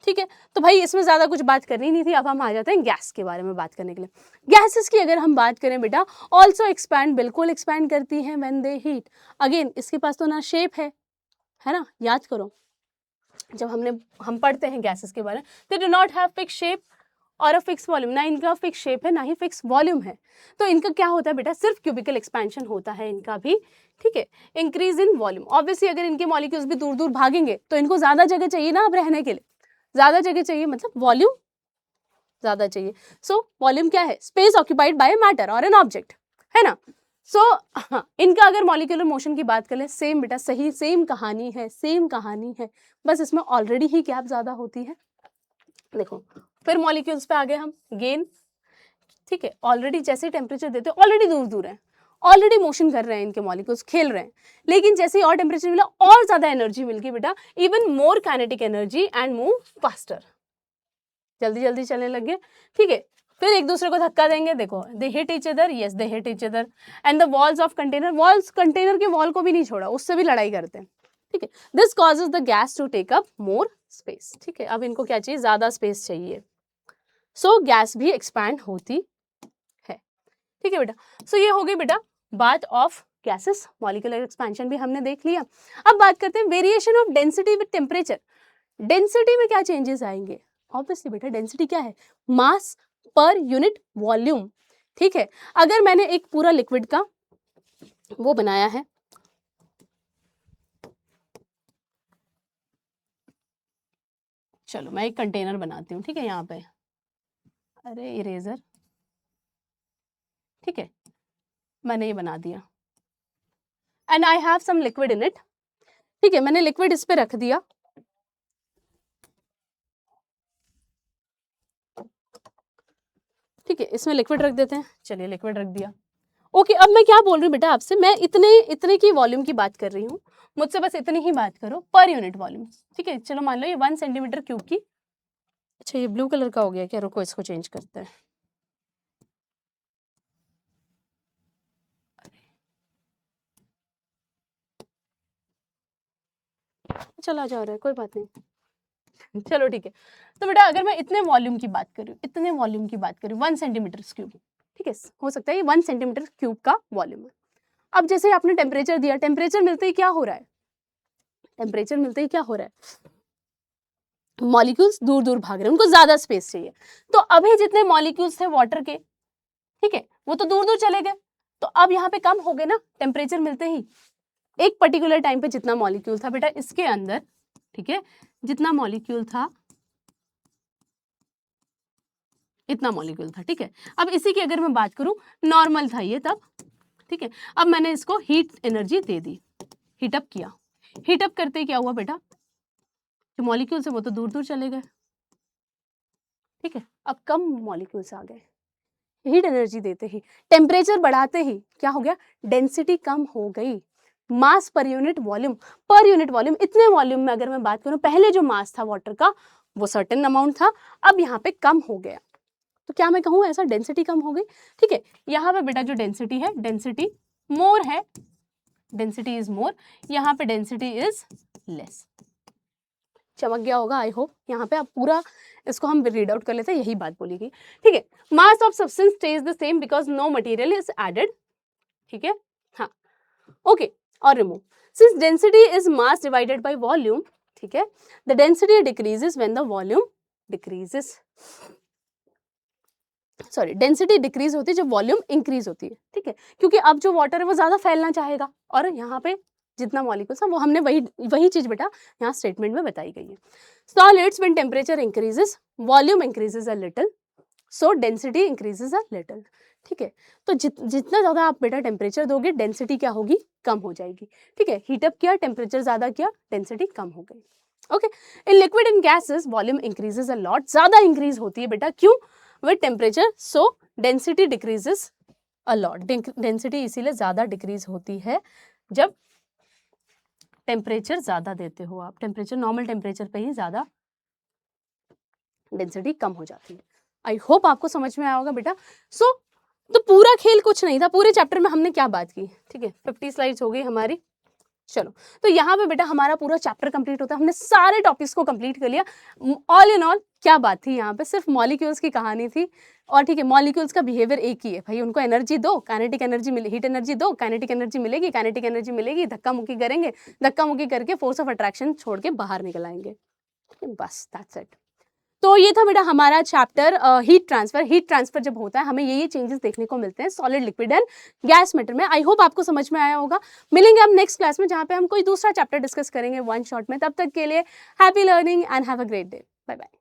ठीक है। तो भाई इसमें ज्यादा कुछ बात करनी नहीं थी, अब हम आ जाते हैं गैस के बारे में बात करने के लिए। गैसेस की अगर हम बात करें बेटा, ऑल्सो एक्सपैंड, बिल्कुल एक्सपैंड करती हैं व्हेन दे हीट, अगेन इसके पास तो ना शेप है ना, याद करो जब हम पढ़ते हैं गैसेस के बारे में, they do not have fix shape और अ फिक्स वॉल्यूम, ना इनका फिक्स शेप है ना ही फिक्स वॉल्यूम है, तो इनका क्या होता है बेटा, सिर्फ क्यूबिकल एक्सपेंशन होता है इनका भी, ठीक है, इंक्रीज इन वॉल्यूम, ऑब्वियसली अगर इनके मॉलिक्यूल्स भी दूर दूर भागेंगे तो इनको ज्यादा जगह चाहिए ना अब रहने के लिए, ज्यादा जगह चाहिए मतलब वॉल्यूम ज्यादा चाहिए, सो वॉल्यूम क्या है, स्पेस ऑक्यूपाइड बाय मैटर और एन ऑब्जेक्ट, है ना, सो हाँ इनका अगर मॉलिक्यूलर मोशन की बात करें, सेम बेटा सही, सेम कहानी है, सेम कहानी है, बस इसमें ऑलरेडी ही गैप ज्यादा होती है, देखो फिर मॉलिक्यूल्स पे आ गए हम, गेन, ठीक है, ऑलरेडी जैसे टेम्परेचर देते हैं ऑलरेडी दूर दूर है, ऑलरेडी मोशन कर रहे हैं इनके मॉलिक्यूल्स, खेल रहे हैं, लेकिन जैसे ही और टेम्परेचर मिला और ज्यादा एनर्जी मिल गई बेटा, even more kinetic energy and move faster, जल्दी जल्दी चलने लग गए, ठीक है, फिर एक दूसरे को धक्का देंगे, देखो they hit each other, yes they hit each other, and the walls of container, walls container के वॉल को भी नहीं छोड़ा, उससे भी लड़ाई करते हैं, ठीक है, this causes the gas to take up more space, ठीक है, अब इनको क्या चाहिए, ज्यादा स्पेस चाहिए, सो गैस भी एक्सपैंड होती है, ठीक है बेटा, सो ये हो गई बेटा बात ऑफ गैसेस, मॉलिक्यूलर एक्सपेंशन भी हमने देख लिया। अब बात करते हैं variation of density with temperature, density में क्या चेंजेस आएंगे, ऑब्वियसली बेटा डेंसिटी क्या है, मास पर यूनिट वॉल्यूम, ठीक है, अगर मैंने एक पूरा लिक्विड का वो बनाया है, चलो मैं एक कंटेनर बनाती हूँ, ठीक है, यहाँ पे, अरे इरेजर, ठीक है, मैंने ये बना दिया and I have some liquid in it. ठीक है, मैंने लिक्विड इस पे रख दिया। ठीक है, इसमें लिक्विड रख देते हैं। चलिए लिक्विड रख दिया। ओके, अब मैं क्या बोल रही हूँ बेटा आपसे, मैं इतने की वॉल्यूम की बात कर रही हूँ, मुझसे बस इतनी ही बात करो पर यूनिट वॉल्यूम। ठीक है, चलो मान लो ये 1 सेंटीमीटर क्यूब की। अच्छा ये ब्लू कलर का हो गया क्या, रुको इसको चेंज करते हैं। चला जा रहा है, कोई बात नहीं। चलो ठीक है, तो बेटा अगर मैं इतने वॉल्यूम की बात करूँ, इतने वॉल्यूम की बात करूँ, 1 सेंटीमीटर क्यूब, ठीक है, हो सकता है ये 1 सेंटीमीटर क्यूब का वॉल्यूम है। अब जैसे आपने टेम्परेचर दिया, टेम्परेचर मिलते ही क्या हो रहा है, टेम्परेचर मिलते ही क्या हो रहा है, मॉलिक्यूल्स दूर दूर भाग रहे हैं, उनको ज्यादा स्पेस चाहिए। तो अभी जितने मॉलिक्यूल्स थे वाटर के, ठीक है, वो तो दूर दूर चले गए, तो अब यहाँ पे कम हो गए ना टेम्परेचर मिलते ही। एक पर्टिकुलर टाइम पे जितना मॉलिक्यूल था बेटा इसके अंदर, ठीक है, जितना मॉलिक्यूल था इतना मॉलिक्यूल था। ठीक है, अब इसी की अगर मैं बात करूं, नॉर्मल था ये तब, ठीक है, अब मैंने इसको हीट एनर्जी दे दी, हीटअप किया। हीटअप करते क्या हुआ बेटा, जो मॉलिक्यूल्स है वो तो दूर दूर चले गए। ठीक है, अब कम मॉलिक्यूल्स आ गए। हीट एनर्जी देते ही, टेम्परेचर बढ़ाते ही क्या हो गया, डेंसिटी कम हो गई। Mass per unit volume, per unit volume, इतने वॉल्यूम में अगर मैं बात करूं, पहले जो मास था वाटर का वो सर्टेन अमाउंट था, अब यहाँ पे कम हो गया, तो क्या मैं कहूँ ऐसा, डेंसिटी कम हो गई। ठीक है, यहाँ पे बेटा जो डेंसिटी है, डेंसिटी मोर है, डेंसिटी इज मोर, यहाँ पे डेंसिटी इज लेस। चमक गया होगा आई होप। यहाँ पे अब पूरा इसको हम रीड आउट कर लेते हैं, यही बात बोली गई। ठीक है, mass of substance stays the same because no material is added. ठीक है, हाँ ओके, और remove, since density is mass divided by volume, ठीक है, the density decreases when the volume decreases, sorry density decrease होती है जब वॉल्यूम इंक्रीज होती है। ठीक है, क्योंकि अब जो वाटर है वो ज्यादा फैलना चाहेगा, और यहाँ पे जितना मॉलिक्यूल्स है वो हमने वही चीज बेटा यहाँ स्टेटमेंट में बताई गई है। Solids when temperature increases volume increases a little, so density increases a little. ठीक है, तो जितना ज्यादा आप बेटा टेम्परेचर दोगे डेंसिटी क्या होगी, कम हो जाएगी। ठीक है, हीटअप किया, टेम्परेचर ज्यादा किया, डेंसिटी कम हो गई। Okay, in liquid and gases volume increases a lot, ज्यादा इंक्रीज होती है बेटा, क्यों, with temperature, so density decreases a lot, density इसीलिए ज्यादा डिक्रीज होती है जब टेम्परेचर ज्यादा देते हो आप, टेम्परेचर नॉर्मल टेम्परेचर पे ही ज्यादा डेंसिटी कम हो जाती है। आई होप आपको समझ में आया होगा बेटा। सो तो पूरा खेल कुछ नहीं था, पूरे चैप्टर में हमने क्या बात की, ठीक है, 50 स्लाइड्स हो गई हमारी। चलो, तो यहाँ पे बेटा हमारा पूरा चैप्टर कंप्लीट होता है, हमने सारे टॉपिक्स को कंप्लीट कर लिया। ऑल इन ऑल क्या बात थी यहाँ पे, सिर्फ मॉलिक्यूल्स की कहानी थी। और ठीक है, मॉलिक्यूल्स का बिहेवियर एक ही है भाई, उनको एनर्जी दो, काइनेटिक एनर्जी मिले, हीट एनर्जी दो, काइनेटिक एनर्जी मिलेगी, काइनेटिक एनर्जी मिलेगी, धक्का मुक्की करेंगे, धक्का मुक्की करके फोर्स ऑफ अट्रैक्शन छोड़ के बाहर निकल आएंगे, बस दैट्स इट। तो ये था बेटा हमारा chapter heat transfer. Heat transfer जब होता है हमें ये चेंजेस देखने को मिलते हैं solid, liquid and gas matter में। आई होप आपको समझ में आया होगा। मिलेंगे हम नेक्स्ट क्लास में जहाँ पे हम कोई दूसरा चैप्टर डिस्कस करेंगे वन शॉट में। तब तक के लिए happy learning and have a great day. Bye bye.